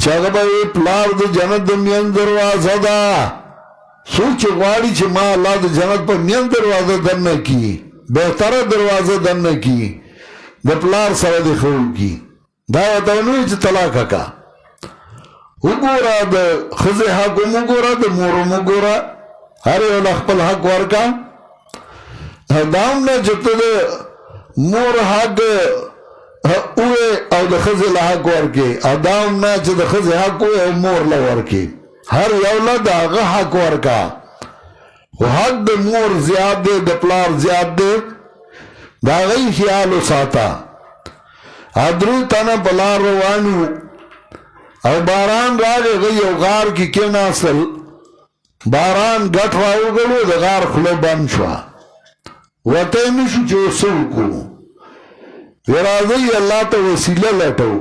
چاگبای پلار دا جنت دا مین دروازہ دا سوچ غواړي چې ما الله د جنت په مین دروازه دننه کی بهتره دروازه دننه کی د پلار سره د خو کی دا ته نو چې طلاق کا وګوره د خزه حق وګوره د مور وګوره هر یو خپل حق ورکا دام نه چې د مور حق او د خزه حق ورکي ادم نه چې د خزه حق او مور له ورکي هر یو له دغه حق ورکا خو حق د مور زیات دی د پلار زیات دی دا غي خیال وساته ادرو تنه بلار روانو او باران راغی غي یو غار کې کېناسل باران غټ راوغلو د غار خله بند شو وته نشو چې وسوکو ورازی اللہ تا وسیلہ لٹو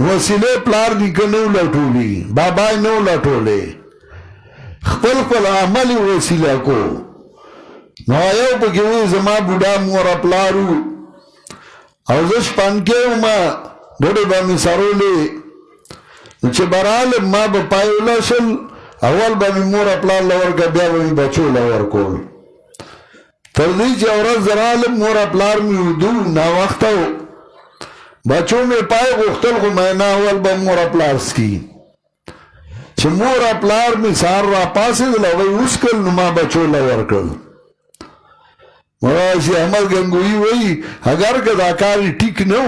وسیلے پلار نکنو لٹولی بابای نو لٹولے خپل خپل عملی وسیلہ کو نو آیو پا کیوئی زما بودا مورا پلارو او زش پانکیو ما بڑی بامی سرولے چه برال ما با پایولا شل اول بامی مورا پلار لور کا بیا بامی بچو لور کول تردی چه عورت زرالم مورا پلار میو دو نا وقتاو بچو میں پائے گختل خو میں ناول با مورا پلار سکی چه مورا پلار می سار را پاسی دلا وی اسکل نما بچو لور کل مواشی احمد گنگوی وی اگر که داکاری ٹک نو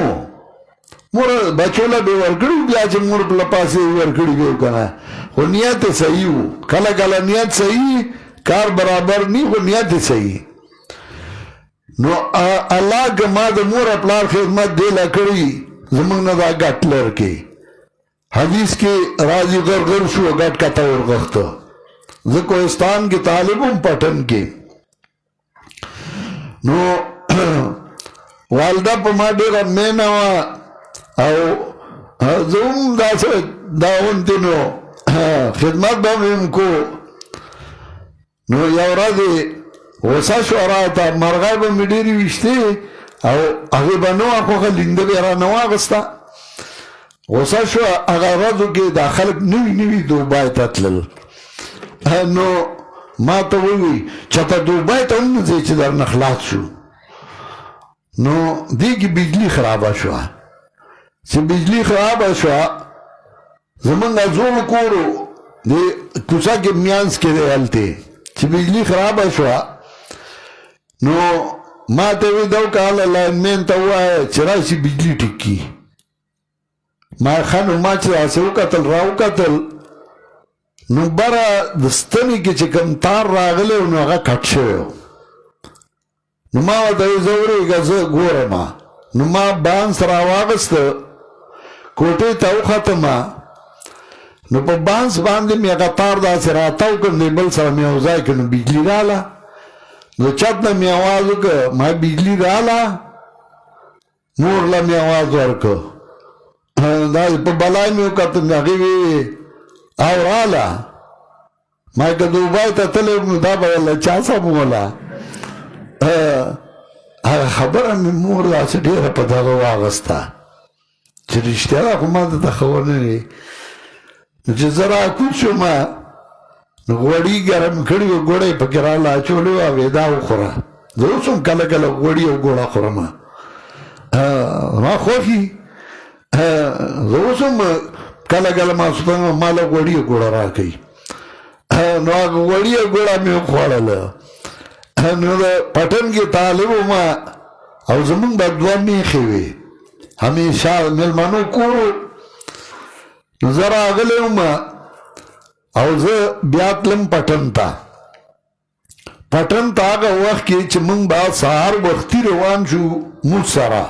مورا بچو لبی ورکڑی بیا چه مورا پلا پاسی ورکڑی بیو کنا خو نیت صحیح ہو کلا کلا نیت صحیح کار برابر نی خو نیت صحیح نو اللہ که ما دا مور اپلار خدمت دیلا کری زمان دا گٹ لرکی حدیث کے راضی غرغر شو گٹ کتا ورغختا زکوستان کے طالبوں پٹن کے نو والدہ پا ما دیگا مینوا او زوم دا سر داون تینو خدمت بامیم کو نو یو رازی وسا شو راتا مرغای با میڈیری وشتی او هغه به نو خوښه لینده به را نه واغسته غوسه شو هغه ورځو کې دا خلک نوي نوي دوبای ته تلل نو ما ته ووی چې ته دوبای ته هم نه ځې چې درنه خلاص شو نو دې کې بجلي خرابه شوه چې بجلي خرابه شوه زمونږ زوړ کور د کوڅه کې میانس کې دی هلته چې بجلي خرابه شوه نو ما ته وی دا وکړه لاینمین ته ووایه چې راشي بجلي ټیک کړي ما ښه نو ما چې داسې وکتل را وکتل نو بره د ستنې کې چې کوم تار راغلی و نو هغه کټ شوی و نو ما ورته ویل زه ورېږه زه ګورم نو ما بانس راواغسته کوټې ته وختمه نو په بانس باندې مې هغه تار داسې راتاو کړ دی بل سره مې یو ځای کړ نو بجلي راله نو چت نه مې اواز وکړ ما بجلي راله مور له مې اواز ورکړ دا په بلای مې وکتل هغې وی او راله ما که دوبای ته تللی نو دا به له چا سموله هغه خبره مې مور داسې ډېره په دغه واغسته چې رښتیا ده خو ما ته ته خبر نه وي نو چې زه راکوز شوم نو غوړي ګرم کړي وو ګوړه یې پکې راله اچولې وه وې دا وخوره زه اوس هم کله کله غوړي او ګوړه خورم ما خوښي زه اوس هم کله کله ماسپښین ما له غوړي او ګوړه راکوي نو هغه غوړي او ګوړه مې وخوړله نو د پټن کې طالب وم او زمونږ به دوه میښې وې همیشه مېلمنو کور نو زه راغلی وم او زه بیا تلم پټن ته هغه وخت کې چې موږ به سهار وختي روان شو موږ سره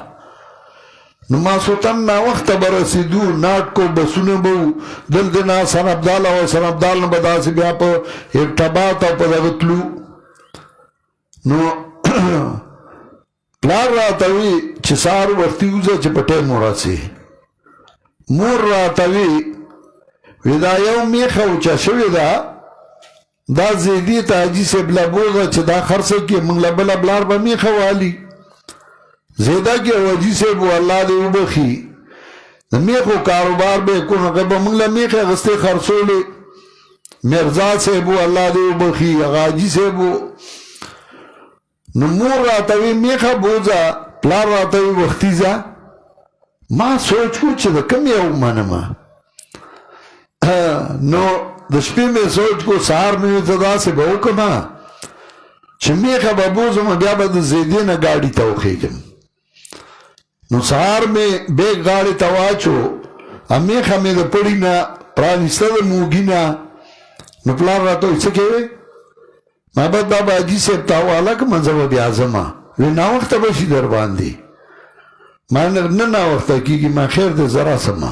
نو ماسخوتن ناوخته به رسېدو ناټکو بسونه به وو دلته نه حسن ابدال او حسن ابدال نه به داسې بیا په ارتباط او په دغه تلو نو پلار راته وی چې سهار وختي وځه چې په ټایم ورسې مور راته وی دا یو میخه اوچه شوې ده دا زیدي ته حاجي صاحب له بوځه چې دا خرڅه کړي موږ له بله بلار به میخه والي زیده کې حاجي صاحب الله دې وبخي د میخو کاروبار به کو نو به موږ له میخه اخیستې خرڅولې مرزا صاحب الله دې وبخي هغه حاجي صاحب نو مور راته وی میخه بوځه پلار راته وی وختي ځه ما سوچ کو چې د کوم یو منمه نو د شپې مې سوچ کو سهار مې ته داسې به وکړمه چې میخه به بوځم بیا به د زیدې نه ګاډي ته وخېږم نو سهار مې بیګ غاړې ته واچو میخه مې د پړي نه پرانیسته د موږي نه نو پلار راته وایي څه کوې ما به دا به حاجي صاحب ته حواله کړم زه به بیا ځمه وایي ناوخته به شي در باندې ما نه ناوخته کېږي ما خیر دی زه راسمه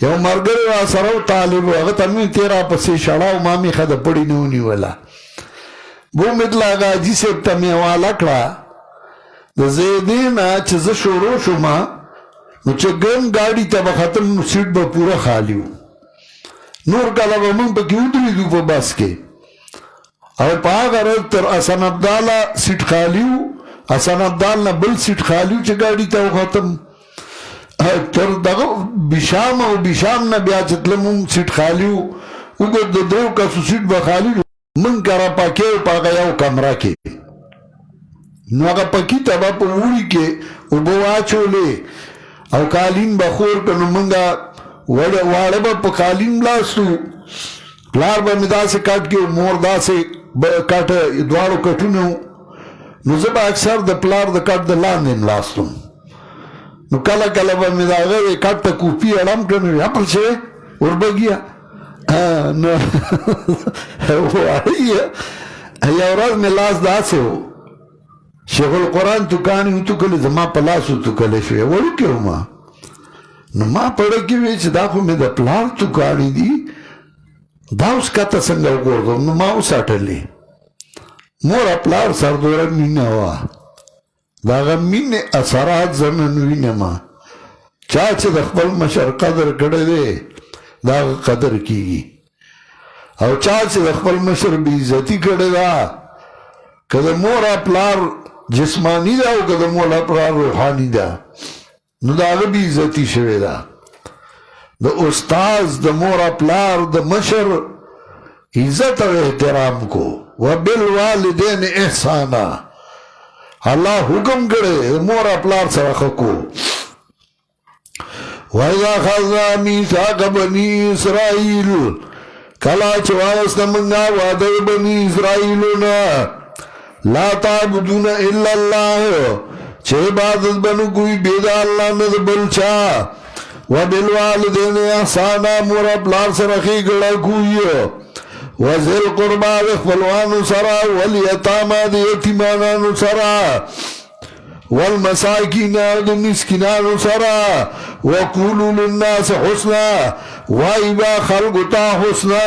یو ملګری را سره و طالب و هغه ته مې تېره پسې شړه ما میخه د پړي نه ونیوله بو مې تله هغه حاجي صاحب ته مې حواله کړه د زیدې نه چې زه شروع شوم نو چې ګرم ګاډي ته به ختم نو سیټ به پوره خالي و نور کله به موږ پکې ودرېدو په بس کې او په هغه ورځ تر حسن ابداله سیټ خالي و حسن ابدال نه بل سیټ خالي و چې ګاډي ته وختم تر دغه بشام او بشام نه بیا چې تلم موږ سیټ خالي و وګور د درېو کسو سیټ به خالي و موږ کره پکې و په هغه یو کمره کې نو هغه پکې ته به په اوړي کې اوبه واچولې او قالین به خور کړ نو موږ واړه به په قالین لاستو پلار به مې داسې کټ کې مور داسې کټ دواړو کټونه نو زه به اکثر د پلار د کټ د لاندې ملاستم نو کله کله به مې د هغه کټ ته کوپي اړم کړ نو یا پر شوې وربګیا نو یو ورځ مې لاس داسې و شیخ القرآن توکانی و توکلی زما په لاس و توکلی شوی وړوکی وما نو ما پړه کې وی چې دا خو مې د پلار توکانی دي دا اوس کته څنګه وګورم نو ما وساتلې مور پلار سر دوره مینه وه د هغه مینې اثرات زه نن وینم چا چې د خپل مشر قدر کړی دی د هغه قدر کېږي او چا چې د خپل مشر بې عزتي کړې ده که د مور پلار جسمانی دا او که د مولا پلار روحانی دا نو دا هغه بې عزتي شوې ده د استاز د مور پلار د مشر عزت او احترام کو وبالوالدین احسانا الله حکم کړی مور پلار سره ښه کو وَإِذَا أَخَذْنَا مِيثَاقَ بَنِي إِسْرَائِيلَ کلا چې واغسته موږ وعده بني اسرائیلونه لا تعبدون الا الله چې عبادت بنو کوئی بيد الله نه بل چا وبالوالدین احسانا مور پلار سره ښېګړه کوي وذل قربا د خپلوانو سره والیتاما د یتیمانانو سره والمساکین د مسکینانو سره وقولوا للناس حسنا وای با خلقو ته حسنا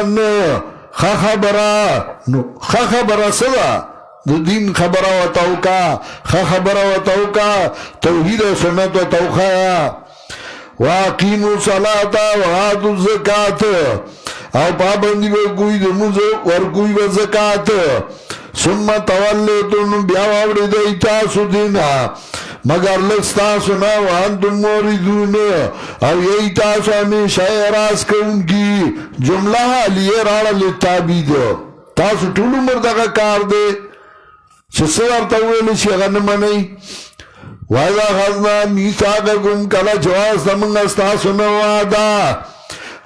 خبره سره د دین خبره وتوکا خبره وتوکا توحید او سنت وتوخا واقیموا الصلاة وآتوا الزکات او پابندی به کوئی د موږ ور کوئی به زکات ثم تولیتم بیا واوړی دی تاسو دینا مگر لستاسو نه وانتم موردون او یی تاسو همیشه اعراض کوونکی جمله حالیه راړه لتابید تاسو ټول عمر دغه کار دی چې څه ورته ویل شي هغه نه منئ وَإِذَا أَخَذْنَا مِيثَاقَكُمْ کله چې واخیسته موږ ستاسو نه وعده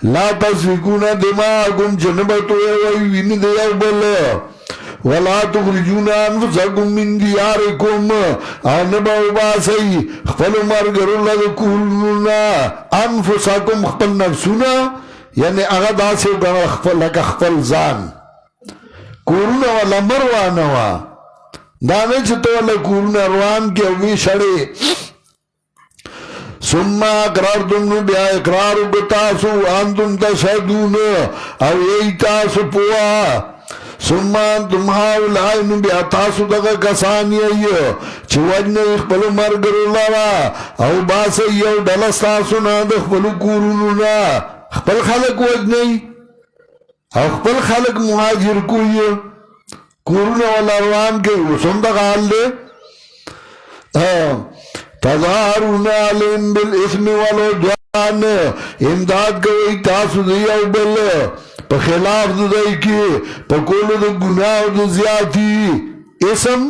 لا تسفكون دماءكم چې نه به تویوئ وینې د یو بل ولا تخرجون انفسکم من دیارکم او نه به وباسئ خپلو ملګرو له د کورونو نه انفسکم خپل نفسونه یعنې هغه داسې وګڼه لکه خپل ځان کورونه وله مه روانوه دا نه چې ته وله کورونه روان کړې او ویې شړې ثم اقررتم نو بیا اقرار وکړه تاسو وانتم تشهدون او یی تاسو پوه ثم انتم هؤلاء نو بیا تاسو دغه کسان یې چې وژنئ خپلو ملګرو لره او باسئ یو ډله ستاسو نه د خپلو کورونو نه خپل خلک وژنئ او خپل خلک مهاجر کوي کورونه ولا روان کوي اوس هم دغه حال دی تظاهرون علیهم بالاثم والعدوان امداد کوي تاسو د یو بل په خلاف د دوی کې په کولو د ګناه او د زیاتي اسم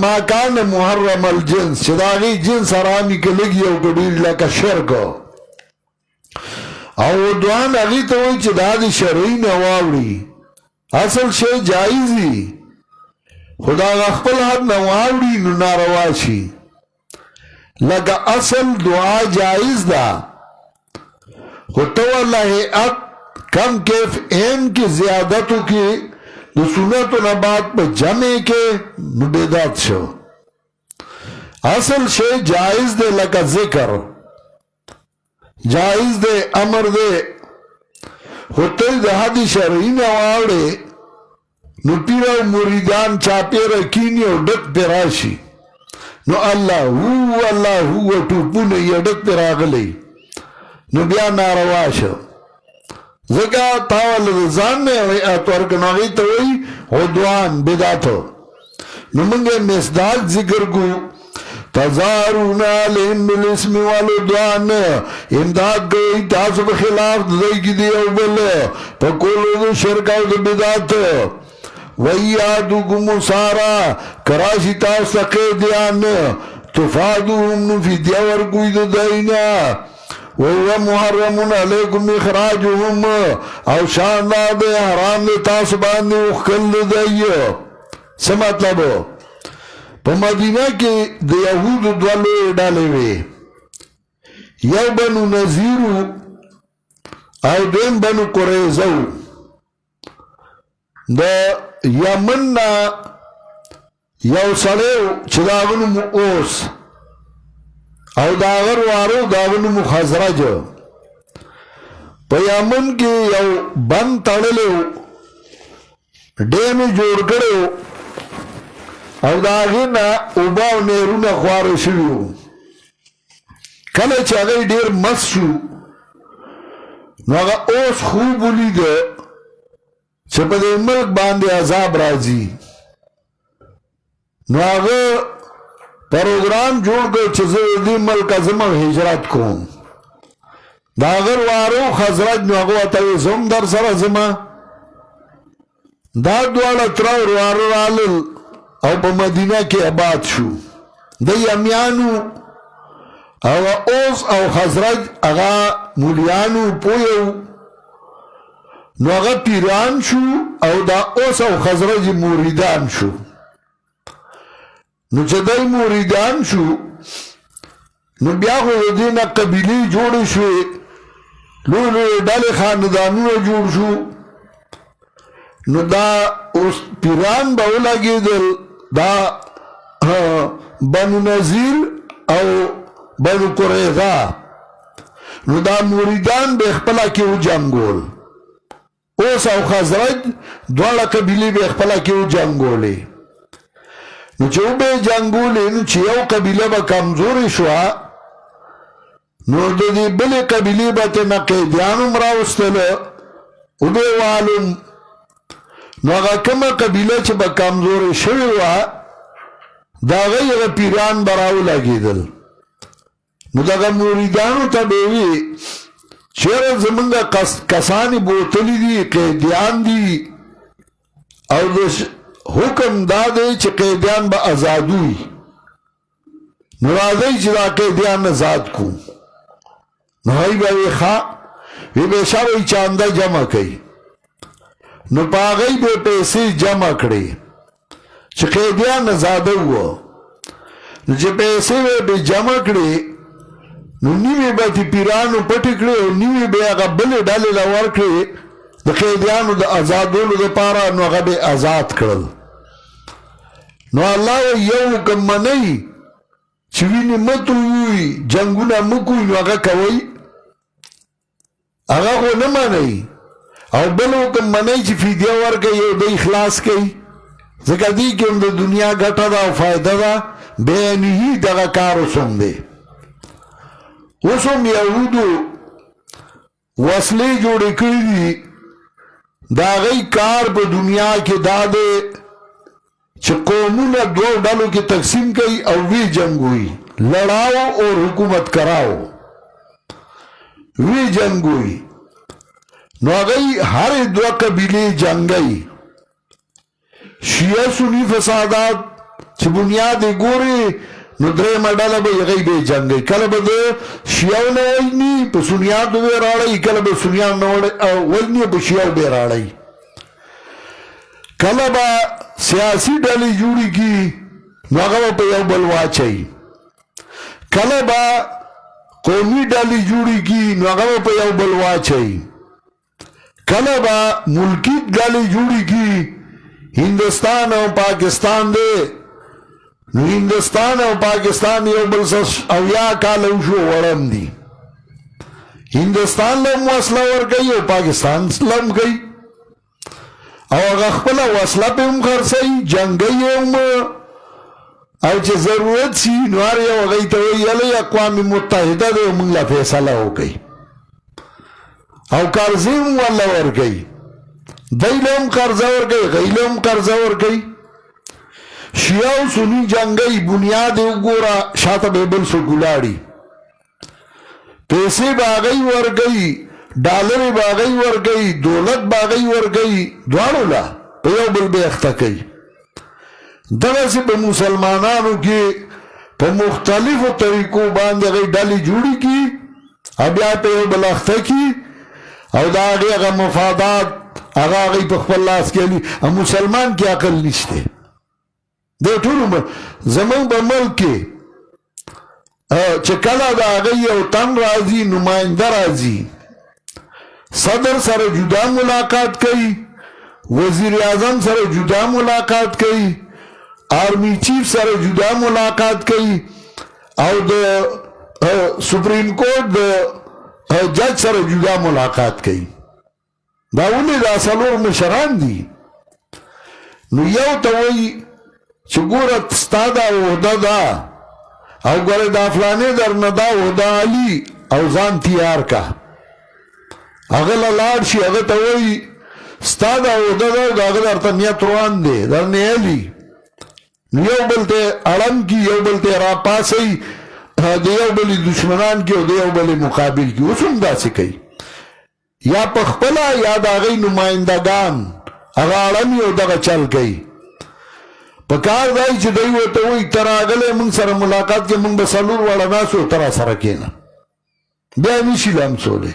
ما کان محرم الجنس چې د هغې جنس حرامي که لږ یو که ډېر لکه شرک او عدوان هغې ته وایي چې دا د شرعي نه واوړي اصل شی جایز وي خو د هغه خپل حد نه واوړي نو ناروا شي لکه اصل دعا جائز ده خو تو اللہ کم کیف این کی زیادتو کی دو سنتو نبات پا جمع کے نبیدات شو اصل شے جائز دے لکا ذکر جائز دے امر دے خو تی ده حدی شرعی نواوڑے نو پیرا مریدان چاپی رکینی و ڈک پیراشی نو اللہ هو ټوپونه یې ډک پرې راغلی نو بیا ناروا شو ځکه تا ولې ځان نه رعایت ورکړ نو هغې ته وایي عدوان بدعتو نو موږ یې مصداق ذکر کوو تظاهرون علیهم بالاسم والعدوان امداد کوئ تاسو په خلاف د دوی کې د یو بل په کولو د شرک او د بدعت وَيَّادُكُمُ سَارَا کراشی تاستا قیدیان تفادوهم نفیدیا ورکوی دو دائینا وَهُوَ مُحَرَّمُنْ عَلَيْكُمْ اخراجهم او شاندہ دے حرام دے تاس باندے اخکل دے دائیو سمطلبو پا مدینہ کی دے یہود دولے ڈالے وے یو بنو نظیرو او دین بنو قریزو دا یمن نا یو سړیو چې د هغه نوم اوس او د هغه وارو د هغه نوم خزرج په یمن کې یو بند تړلی و ډیم یې جوړ کړی و او د هغې نه اوبه او نهرونه خواره شوي وو کله چې هغه ډېر مست شو نو هغه اوس خوب ولیده چې په دې ملک باندې عذاب راځي نو هغه پروګرام جوړ کړ چې زه دې ملک ځم او هجرت کوم د هغه وارو خزرج نو هغه ورته ویل زه هم در سره ځم دا دواړه تره ورواره رالل او په مدینه کې آباد شو د یمیانو او اوس او خزرج هغه مولیانو پویو نو هغه پیران شو او دا اوس او خزرج موریدان شو نو چې دای موریدان شو نو بیا خو د دې نه قبیلې جوړې شوې لوی لوی ډلې خاندانونه جوړ شو نو دا اوس پیران به ولګېدل دا بنو نذیر او بنو قریظه نو دا موریدان به خپله کې وجنګول اوس او خزرج دواړه قبیلې به خپله کې وجنګولې نو چې وبه جنګولې نو چې یو قبیله به کمزورې شوه نو د دې بلې قبیلې به ترنه قیدیان هم راوستله وبه والم نو هغه کومه قبیله چې به کمزورې شوې وه د هغه هغه پیران به راولګېدل نو دغه موریدانو ته به یې وي چېرې زمونږ کسانې بوتلي دي قیدیان دي او د حکم دا دی چې قیدیان به آزاد وي نو راځئ چې دا قیدیان آزاد کړو نو هغوی به وي ښه وی به شا به چانده جمع کوي نو په هغوی به پیسې جمع کړې چې قیدیان آزاده وو نو چې پیسې به جمع کړې نو نیوې به تې پیرانو پټې کړې او نیوې به هغه بلې ډلې له ورکړې د قیدیانو د آزادولو دپاره نو هغه به آزاد کړل نو الله یو حکم منئ چې وینې مه تویوئ جنګونه مه کوئ نو هغه کوئ هغه خو نه منئ او بل حکم منئ چې فدیه ورکوئ او دی خلاص کوئ ځکه دې کې هم د دنیا ګټه ده او فایده ده بیانهي دغه کار اوس هم دی اوس هم یهودو وسلې جوړې کړي دي د هغوی کار په دنیا کې دا دی چې قومونه دوه ډلو کې تقسیم کوي او وی جنګوي لڑاو اور حکومت کراو وی جنګوي نو هغوی هرې دوه قبیلې جنګوي شیعه سنی فسادات چې بنیاد یې ګورې نو درېیمه ډله به هغوی به یې جنګوي کله به د شیعو نه وژني په سنیانو به یې راړی کله به سنیان نه وژني په شیعو به یې راړی کله به سیاسی ډلې جوړې کړي نو هغه به په یو بل واچوي کله به قومي ډلې جوړې کړي نو هغه به په یو بل واچوي کله به ملکي ډلې جوړې کړي هندوستان او پاکستان دی نو هندوستان او پاکستان یو بل او یا کاله وشو وړم دي هندوستان له وسله ورکوي او پاکستان لم کوي او هغه خپله وسله پې هم خرڅوي جنګوي هم او چې ضرورت شي نو هر یو هغوی ته وایي یلی اقوام متحده دی او موږ له فیصله وکوي او قرضې هم ورله ورکوي دی له هم قرضه ورکوي هغوی له هم قرضه ورکوي شیعه او سني جنګوي بنیاد یې وګوره شاته به بل څوک ولاړي پیسې به هغوی ورکوي ډالرې به هغوی ورکوي دولت به هغوی ورکوي دواړو له په یو بل به اخته کوي دغسې په مسلمانانو کې په مختلفو طریقو باندې هغوی ډلې جوړې کړي او بیا په یو بل اخته کړي او د هغې هغه مفادات هغه هغوی په خپل لاس کې علي او مسلمان کې عقل نشته د ټولو زمونږ په ملک کې چې کله د هغوی یو تن راځي نماینده راځي صدر سره جدا ملاقات کوي وزیر اعظم سره جدا ملاقات کوي آرمی چیف سره جدا ملاقات کوي او د سپریم کورټ د جج سره جدا ملاقات کوي دا ولې دا څلور مشران دي نو یو ته وایي چې ګوره ستا دا عهده ده او ګوره دا فلانې درنه دا عهده علي او ځان تیار کا هغه له لاړ شي هغه ته وایي ستا دا عهده ده د هغه درته نیت روان دی درنې علي یو بل ته اړم کی یو بل ته را پاسي د یو بل دشمنان کی او د یو بل مقابل کی اوس هم داسې کوي یا په خپل یا د هغې نمایندګان هغه اړم یو دغه چل کوي په کار دی چې دوی ورته وایي ته راغلی موږ سره ملاقات کې موږ به څلور واړه ناست ته راسره کښېنه بیا یې نشي لمسولی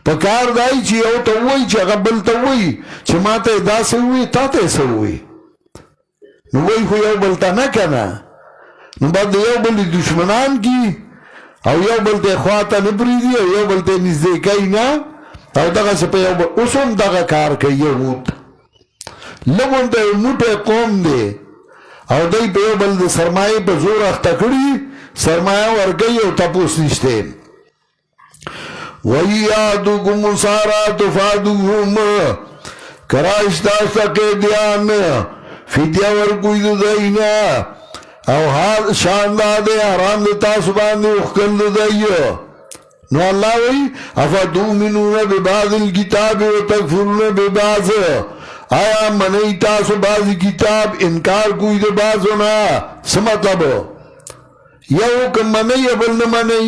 په کار دی چې یو ته ووایي چې هغه بل ته ووایي چې ما ته یې داسې ووایي تا ته یې څه ووایي نو وایي خو یو بل ته نه که نه نو باید د یو بل دشمنان کی او یو بل ته خوا ته نه پرېږدي او یو بل ته یې نږدې کوي نه او دغسې په یو بل اوس هم دغه کار کوي یهود لږ غونته یو موټی قوم دی او دی په یو بل د سرمایې په زور اخته کړي سرمایه ورکوي او تپوس نشته وَيَعْدُكُمُ السَّارَةُ فَادُوهُمْ کراش تاستا قیدیان فدیه ورکوی دو دینا او حال شاندہ دے حرام دے تاسو باندے اخکل دو دیو نو اللہ وی افتؤمنون ببعض الكتاب وتکفرون ببعض آیا منی تاسو بعضی کتاب انکار کوئی دے بعضونا سمطلب یو کم منی ابل نمانی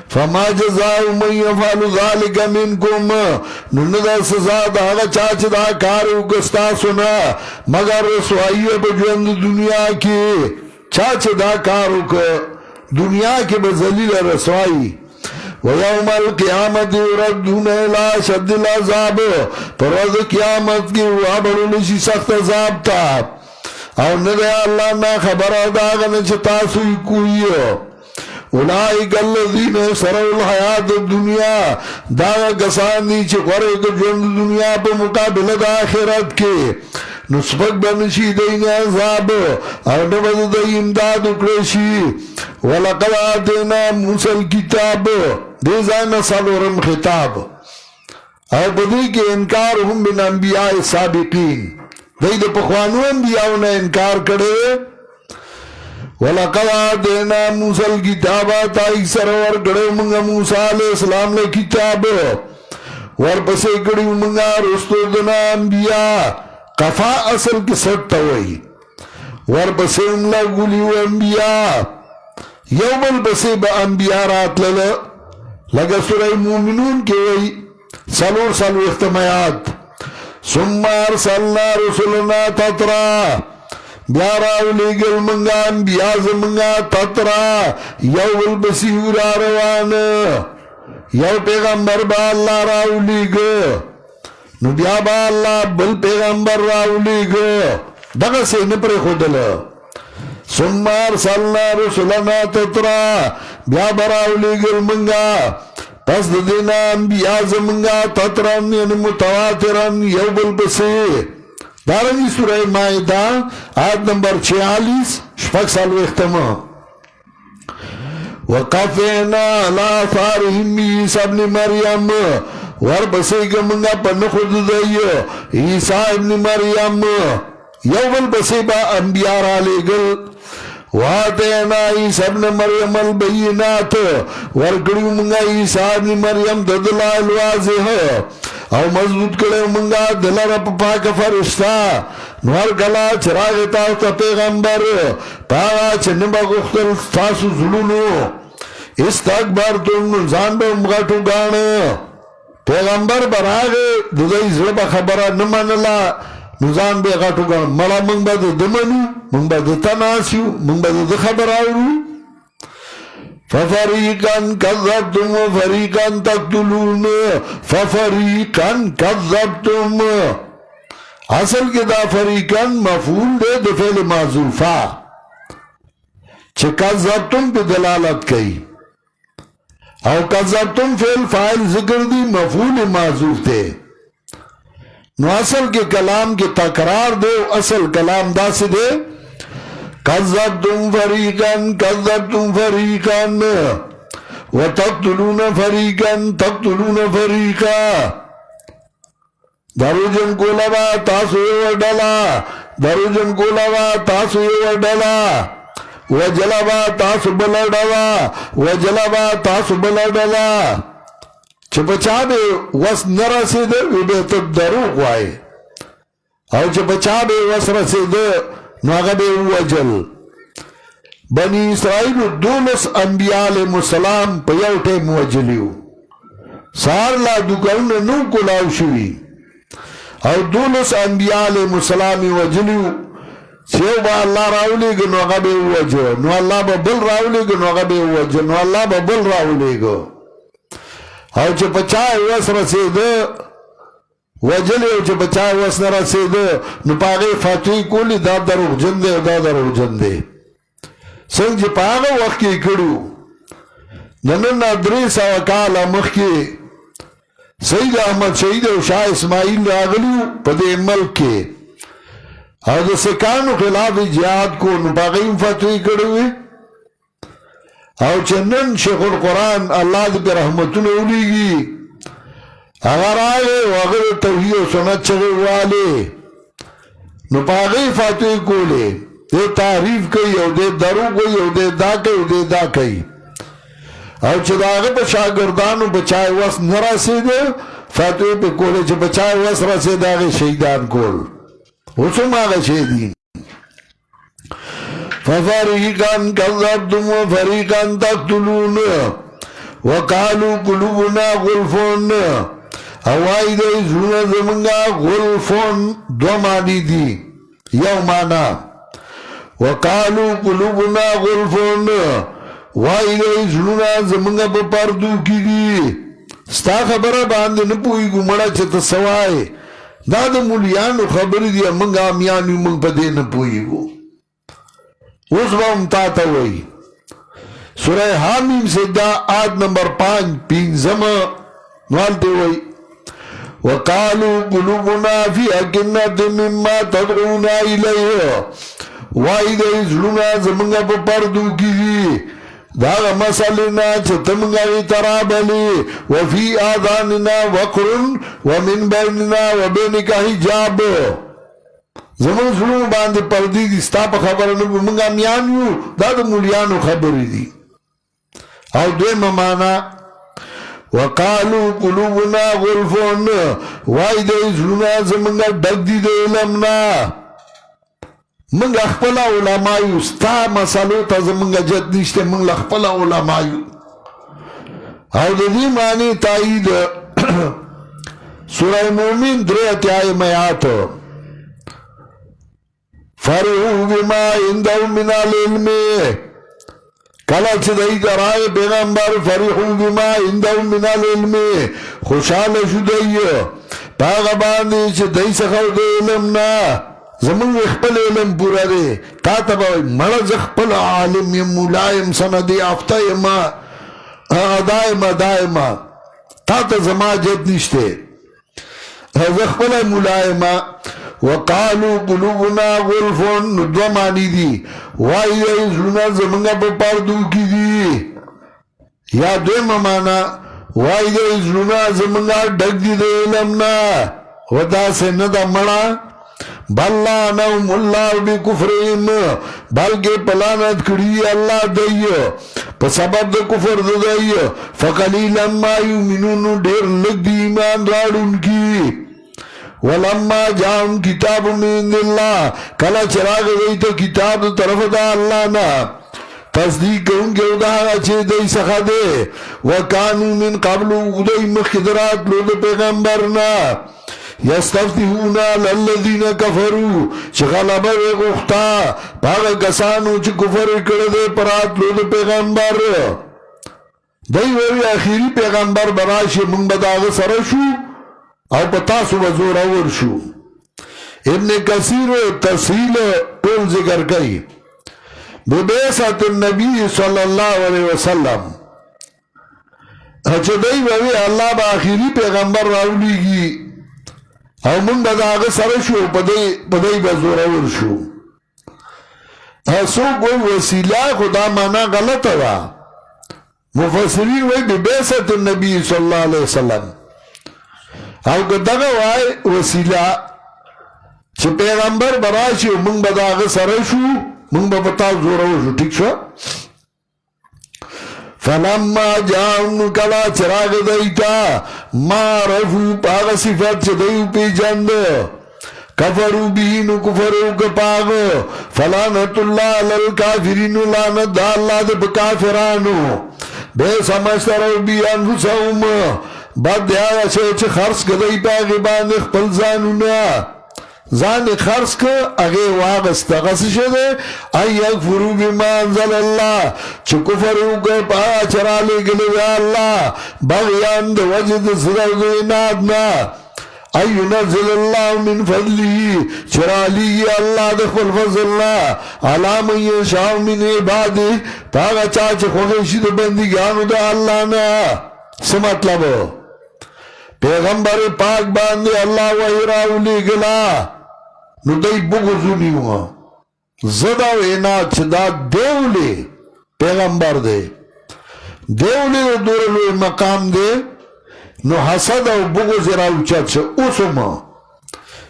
فما جزاء من يفعل ذلك منكم نندا سزا دا چاچ دا کارو کستا سنا مگر رسوائی په ژوند دنیا کې چاچ دا کارو ک دنیا کې به ذلیل رسوائی ويوم القيامة يردون الى شد العذاب پروز قیامت کې وابلو نشي سخت عذاب تا او نه الله نه خبر دا غن چې تاسو کوی اولئک الذین سروا الحیات الدنیا دا کسان دي چې غوړې د ژوند دنیا په مقابله د آخرت کې نو سپک بنشي دینه عذاب او نه به د امداد وکړي شي ولقد آتینا موسی الکتاب دې ځان سلورم خطاب او بدی کې انکار هم من انبیاء سابقین دې د پخوانو انبیاء نه انکار کړي وَلَقَدْ آتَيْنَا مُوسَى الْكِتَابَ تائی سرور گڑے منگا موسیٰ علیہ السلام لے کتاب ورپسے گڑی منگا رستو دنا انبیاء قفا اصل کی سٹتا ہوئی ورپسے املا گولیو انبیاء یومل بسے با انبیاء رات لگا سورہ مومنون کے وئی سلور اختمایات ثم ارسلنا رسلنا تترا بیا راولیگل منگا انبیاء زمنگا تطرا یو بالبسیو را روان یو پیغمبر با اللہ راولیگ نو بیا با اللہ بل پیغمبر راولیگ دغا سے نپر خودل ثم ارسلنا رسلنا تطرا بیا براولیگل منگا پس دینا انبیاء زمنگا تطرا یعنی متواترا یو بالبسی دارنگی سورہ مائدہ آیت نمبر 46 شفق سالو اختمام وقفینا لا آثارهم عیسیٰ ابن مریم وربسیگا منگا پن خود دیو عیسیٰ ابن مریم یوول بسیبا انبیاء را لگل واتینا عیسیٰ ابن مریم البینات ورکڑیو منگا عیسیٰ ابن مریم ددلائل واضح او مضبوط کرے منگا دلر پاک فرشتہ نور گلا چراغ تاوتا پیغمبر پاگا چنبا گختل تاسو ظلونو استقبار تم نزان با مغٹو گانے پیغمبر براغے ددائی زربا خبرہ نمانلا نزان بے غٹو گانے ملا منگ با دمنو منگ با دتناسیو منگ با دخبر آورو فَفَرِيقًا كَذَّبْتُمْ وَفَرِيقًا تَقْتُلُونَ فَفَرِيقًا كَذَّبْتُمْ اصل کے دا فریقاً مفعول دے دفعل معذوفہ چھے کذبتم پہ دلالت کئی او کذبتم فعل فائل ذکر دی مفعول معذوف دے نو اصل کے کلام کے تقرار دے اصل کلام دا سے دے کذبتم فریقاً وتقتلون فریقا دروجن کو لبا تاسو یو ڈلا وجلبا تاسو بلا ڈلا چپچا بے وس نرسی دے وی بیتت دروغ وائے او چپچا بے وس رسی دے نو هغه به وجل بنی اسرائیل 12 انبیاء علیهم السلام په یو ټیم وجلیو سار لا دکانونه نو کولاو شوي او 12 انبیاء علیهم السلام وجلیو سیو با اللہ راولے گا نو هغه به وجو نو الله به بل راولے گا نو هغه به وجو نو الله به بل راولے گا او چې پچای وس رسیده وجلی او چې پچای وس نه رسیده نو پاغه فتوی کولی دا دروغ جن دی دا دروغ جن دی څنګه چې پاغه وخت کې کړو نن 300 کال مخکې سید احمد شهید او شاه اسماعیل راغلو په دې ملک کې او د سکانو خلاف جهاد کو نو باغیم فتوی کړوي او چنن شیخ القرآن الله دې رحمتونه ولېږي هغه راغی هغه توحید او سنت چغواله نو باغی فتوی کولې دې تعریف کوي او دې درو کوي او دې دا کوي او دې دا کوي او چې داغه په شاګردانو بچای وس نه رسیدو فتوی په کولې چې بچای وس رسیدو هغه شهیدان کول وسم هغه شهیدین ففريقا كذبتم وفريقا تقتلون وقالوا قلوبنا غلف اوای دې زړه زمونږه غلف دو معنی دي یو معنا وقالوا قلوبنا غلف وای دې زړه زمونږه په پردو کې دي ستا خبره باندې نه پويګو مړه چې ته سوای دا د مولیانو خبرې دي موږ امیان یو موږ په دې نه پوهیږو اوس به هم تا ته وایي سوره حامیم سے دا آیت نمبر 5 پنځم نوالته وایي وقالوا قلوبنا في أكنة مما تدعونا إليه وای دې زړونه زموږ په پردو کې دي دا مسلنا چې تمغه ترابلی وفي آذاننا وقر ومن بيننا وبينك حجاب زمون زړه باندې پردي دي ستا په خبره نه موږ میان یو دا د مولیانو خبرې دي او دویمه معنا وقالوا قلوبنا غلف وای دې زړه زموږ ډک دي د علم نه منگا خپل علماء ستا مسالو تا زمنگا جد نشتے منگا خپل علماء او دی معنی تایید سورہ مومن 3 اتیائی میات فرحو بما اندہو من العلم کلا چھ دی درائے پیغمبر فرحو بما اندہو من العلم خوشحال شدئی پاغباندی چھ دی سخو دی علمنا زمون خپل علم پورا دی تا تبا مرز خپل عالم یم ملایم سندی آفتا یم دائم تا تا زما جد نشتے خپل ملایم وقالو قلوبنا غلفون دو معنی دی وائی زلنا زمانگا پا پاردو کی دی یا دویم مانا وائی زلنا زمانگا ڈک دی دی علمنا ودا سے ندا مڑا بلانهم اللہ بکفرهم بلکہ پلانت کری اللہ دیو پا سبب دا کفر دا دیو فقلیلا ما یومنون دیر لگ دی ایمان راڑن کی ولما جاؤن کتاب من اللہ کلا چراغ گئی تو کتاب دا طرف دا اللہ نا تصدیق کرن کے ادھارا چھے دی سخا دے وکانو من قبلو ادھائی مخدرات لود پیغمبرنا یستفتحون للذین کفروا چه غلبه غختا پاگا کسانو چه کفر کرده پرات لود پیغمبر دی وی آخری پیغمبر براشی من بداغ سرشو او پتاسو بزور اور شو ابن کثیر تفصیل طول ذکر کئی ببیست النبی صلی اللہ علیہ وسلم چه دی وی اللہ با آخری پیغمبر راولی گی او من با داغه سره شو پدای بزور اور شو سو کوئی وسیلہ خدا مانا غلط ہوا مفسرین وی ببیست النبی صلی اللہ علیہ وسلم او کدغه وای وسیلہ چه پیغمبر براشی من با داغه سره شو من با بتا زور اور شو ٹھیک شو فلما جاؤن کلا چراغ دیتا ما رفو پاغ صفت چه دیو پی جند کفرو بی نو کفرو کپاغ فلانت اللہ علی الکافرین لعنت دا اللہ دا بکافرانو بے سمشترو بی انفسهم بد دیایا چه خرس کدی پاگی باند اخپل زانونا زان خرس که اگه واغست غس شده ای اکفرو بما انزل اللہ چه کفرو کپا چرالی گلوی اللہ بغیان دا وجد صدر دینادنا ای نزل اللہ من فضلی چرالی اللہ دخل فضلنا علام یشاو من عبادی پاگا چاچ خوشی دا بندگانو دا اللہ نا سمطلب پیغمبر پاک باندے اللہ وحی راولی گلا نو دای بغضونی ہوا زدہ وینا چدا دیولی پیغمبر دے دیولی دورلوی مقام دے نو حسد او بغض راوچت شا اسما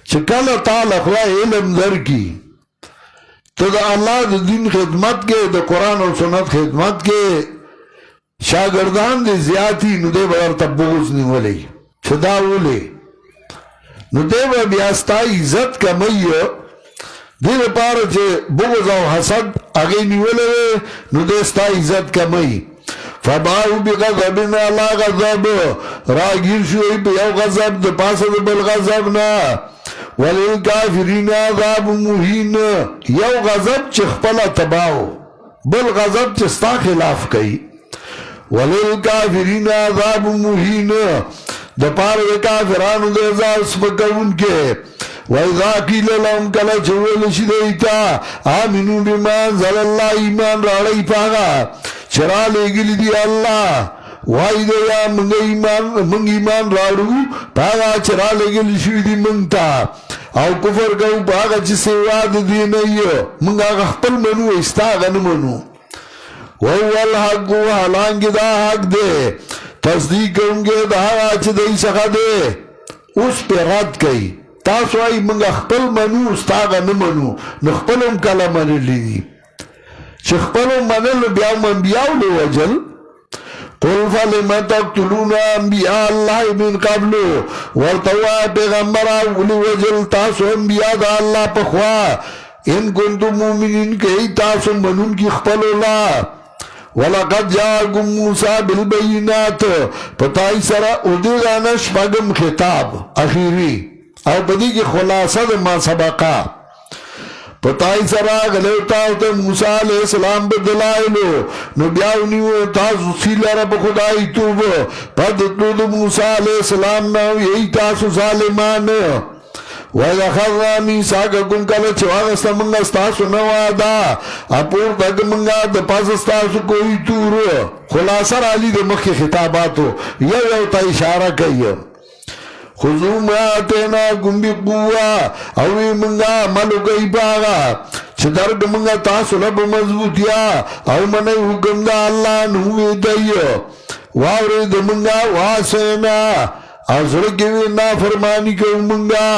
چه کل تعالی خواہ علم در کی تو دا اللہ دا دین خدمت کے دا قرآن و سنت خدمت کے شاگردان دے زیادی نو دے بغیر تا بغض نہیں ولی چه داولی نو دے بیاستا عزت کمی دیر پارا چه بغض او حسد اگئی نیولے نو دے ستا عزت کمی فباو بی غضبن اللہ غضب راگیر شوئی پی یو غضب دا پاسد بالغضبنا وللکافرین عذاب مہین یو غضب چخپلا تباو بالغضب چستا خلاف کئی وللکافرین عذاب مہین دا پار دا کافرانو دا عذاب سپکون کے وَإِذَا قِيلَ لَهُمْ كَلَا چوّل شدیتا آمنوا بما انزل اللہ ایمان راڑی پاگا چرا لے گلی دی اللہ وائی دیا منگ ایمان راڑو پاگا چرا لے گلی شوی دی منگتا او کفر کہو پاگا چسے واد دی نہیں منگ آگا خپل منو استاغا نمنو وَهُوَ الْحَقُ وَحَلانگی دا حق دے تصدیق کرنگے دا آچ دی سخا دے اس پہ رد کئی تاسو آئی منگا خپل منو استاغا نمنو نخپلم کلا منو لیدی چه خپلم منو بیاو من بیاو لے وجل قل فلم تقتلون انبیاء اللہ من قبلو ورطوا پیغمبر اولی وجل تاسو انبیاء دا اللہ پخوا ان کنتم مومنین کئی تاسو منون کی خپلو لا وَلَقَدْ جَاءَكُمْ مُوسَى بِالْبَيِّنَاتِ پتائی سرا ادھگانا شپاگم خطاب اخیری او بدی کی خلاصہ دا ما سبقا پتائی سرا غلیوتا ہوتا موسیٰ علیہ السلام بدلائلو نبیاونیو تاسو سیل رب خدای توب پدتو دا موسیٰ علیہ السلام ناو یہی تاسو ظالمان وَإِذَا خَذْنَا مِيثَاقَكُمْ کَلَ چواغستا منگا ستاسو نوادا اپور تک منگا دا پاس ستاسو کوئی تور خلاصہ رالی دا مخی خطاباتو یو تا اشارہ کئی خضو ما آتینا گنبی قوہ اوی منگا ملو گئی باغا چدرگ منگا تاسو لب مضبوطیا او منی حکم دا اللہ نوی دی واورد منگا واسینا او سڑکیوی نا فرمانی کرو منگا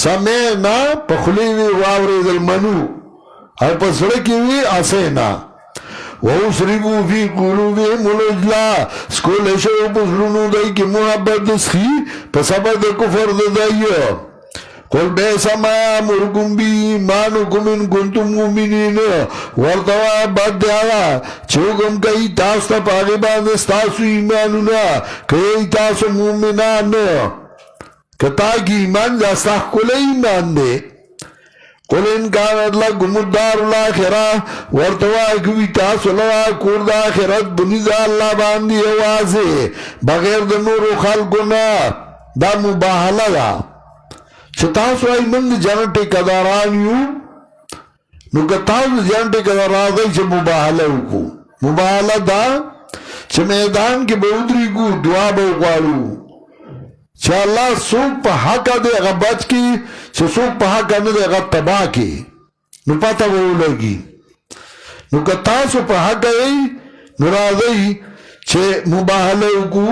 سمینا پخلیوی واورد المنو او پا سڑکیوی آسینا وَأُسْرِبُوا فِي قُلُوبِهِمُ الْعِجْلَ سکول شو پسلونو دائی کی محبت دسخی پسبت کفر دائی قُلْ بَيْسَ مَا يَأْمُرُكُمْ بِهِ إِيمَانُكُمْ إِن كُنتُم مُؤْمِنِينَ ورطوا بد دیاغا چوکم کئی تاستا پاگی باندستاسو ایمانونا کئی تاسو مومنان کتا کی ایمان جاستا کل ایمان دے قل ان کانت لکم الدار الاخرہ ورطوا اکوی تاسو لوا کورد آخرت بنیزا اللہ باندی اوازے بغیر دا نور و خلقنا دا مباحلہ دا چتاسو آئی مند جنٹی قدارانیو نو کتاسو جنٹی قداران دا چھ مباحلہ کو مباحلہ دا چھ میدان کے بودری کو دعا بوقوالو چھ اللہ سوک پا حقا دے اگا بچ کی چھ سوک پا حقا ندے اگا تباہ کی نو پاتا وہ لگی نو کتاسو پا حقا ای نو راضی چھ مباحلے کو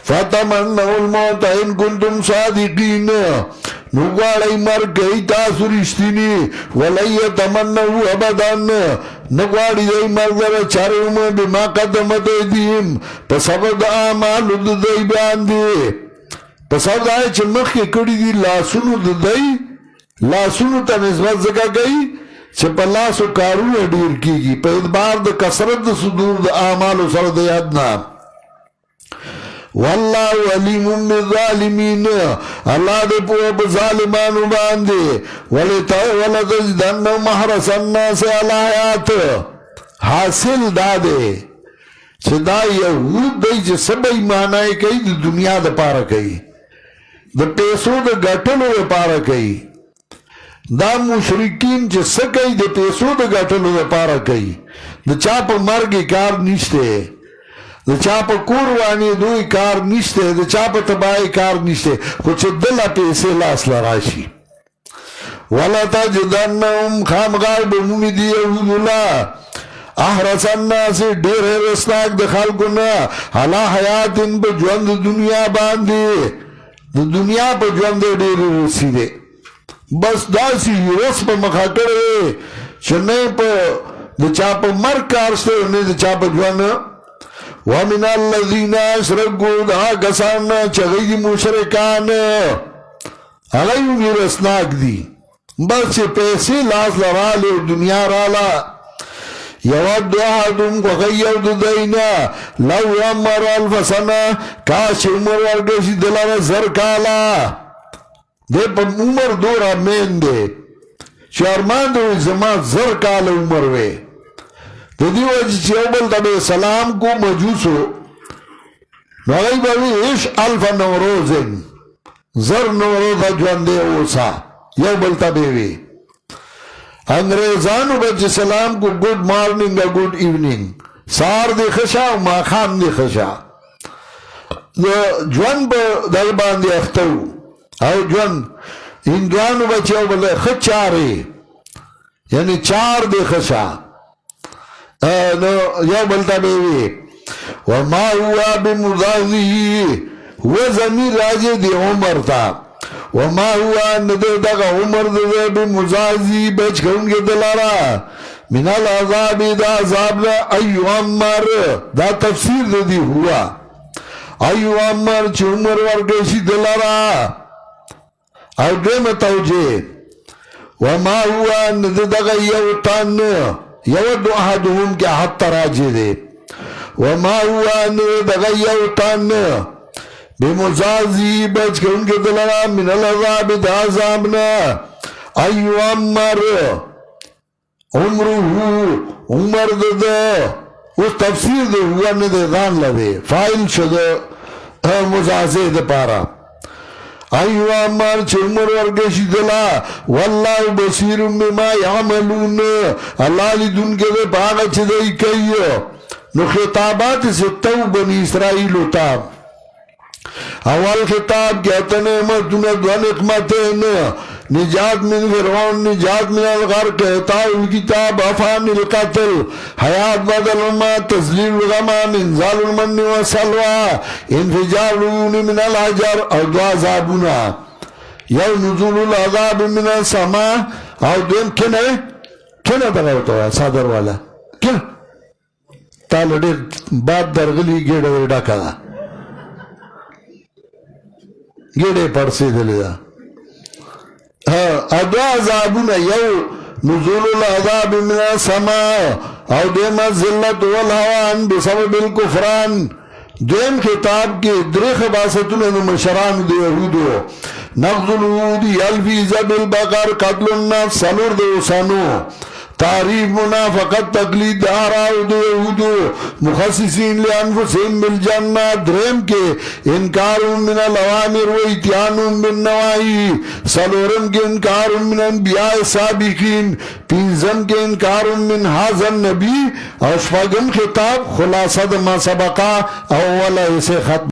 فتمنو الموت ان کنتم صادقین نو گوڑای مر گئی تاسو رشتینی ولی تمنو ابدان نو گوڑی دی مرگر چارم بما قدمت ایدیم پس ابد آمالو دی باندی پس اب دائی چھ مخی کڑی دی لاسونو دائی لاسونو ته نسبت ځکه کوي چې په لاسو کارونه ډیر کیږي په اعتبار د کثرت د صدور د اعمالو سره د یاد نه. والله علیم بالظالمین، الله دې په ظالمانو باندې ولتجدنهم احرص الناس علی حیات. حاصل دا دی چې دا یهود دی چې سبې معنی کوي د دنیا د پاره کوي، د پیسو د ګټلو لپاره کوي. دا مشرکین چې څه کوي د پیسو د ګټلو لپاره کوي، د چا په مرګ کار نشته، د چا په کور وانې دوی کار نشته، د چا په تباہی کار نشته، خو چې دله پیسې لاس لراشي. ولتجدنهم خامغار بمومي دی یهودنا احرص الناس ډیر رسناک د خلکو نه علی حیاتن په ژوند د دنیا باندې، د دنیا په ژوند ډیر رسیده. بس داسې رس په مخه کړی چې نه په د چا په مرګ کار شته نه د چا په ژوند. ومن الذین اشرکوا دا کسان چې هغوی مشرکان هغوی هم رسناک دي، بس چې پیسې لاس لراله دنیا راله. یود احدهم خوښی یو د دوی نه لو یعمر الف سنه کاش عمر ورکړی دلته 1000 کاله. دې په عمر دوره مین دی چې ارمان دی زما 1000 کاله عمر وي. د دې وجه چې یو بل ته به سلام کو مجوسو نو هغوی به وي عش الف نوروزن، 1000 نوروزه ژوندی اوسه، یو بل ته به وي. انګریزانو به چې سلام کو ګډ مارننګ او ګډ ایوننګ، سهار دې ښه شه او ماښام دې ښه شه. د ژوند به دغه باندې اخته وو او ژوند هندوانو به چې یو بل ښه چارې یعنې چار دې ښه شه نو یو بل ته به وي وما هو بمضاهی و ضمیر راځي د عمر ته وما هو ندر دغه عمر دغه بمضاهی بچ کوونکي دلاره من العذاب دا عذاب نه ایو عمر دا تفسیر د دې هوا ایو عمر چې عمر ورکړي شي دلاره. او دویمه توجیه وما هو ندر دغه یو تن یود احدهم کې حتی راجع دی وما هو دغه یو تن بمزازی بچ کونکي دلرا من العذاب د عذاب نه ایو عمر عمره عمر ده اوس تفسیر ده هو نه ده ځان لوي فاعل شده مزازی ده پارا ایو عمر چې عمر ورګشي دلا والله بصیر بما يعملون الله لیدونکي ده باغ چې دی کوي. نو خطابات ستو بنی اسرائیل ہوتا اول خطاب کہتے نعمتون دو نعمتین نجات من فرعون نجات من الغرق اعطاء الكتاب افان القتل حیات بدل ما تسلیل الغما من زال المن وسلوى انفجار العيون من الحجر او دو عذابنا یو نزول العذاب من السماء او دیم کنا دغاوتا ہے صادر والا کنا تالو ډېر باد درغلي ګېډه وې ډکه ده ګېډه یې پړسېدلې ده. دوه عذابونه یو نزول العذاب من السماء او دویم ذلت والهوان بسبب الکفران. دویم خطاب کې درې خباستونه د مشرانو د یهودو نقض العهود یلفی ذبح البقر قتل النفس څلور د اوسانو تعریف منافقت تقلید آراء د یهودو مخصصین لانفسهم بالجنہ. دریم کې انکار من الاوامر و اتیان بالنواهی. څلورم کې انکار من انبیاء سابقین. پنځم کې انکار من هذا النبی. او شپږم خطاب خلاصه د ما سبقا او ولا یې ختم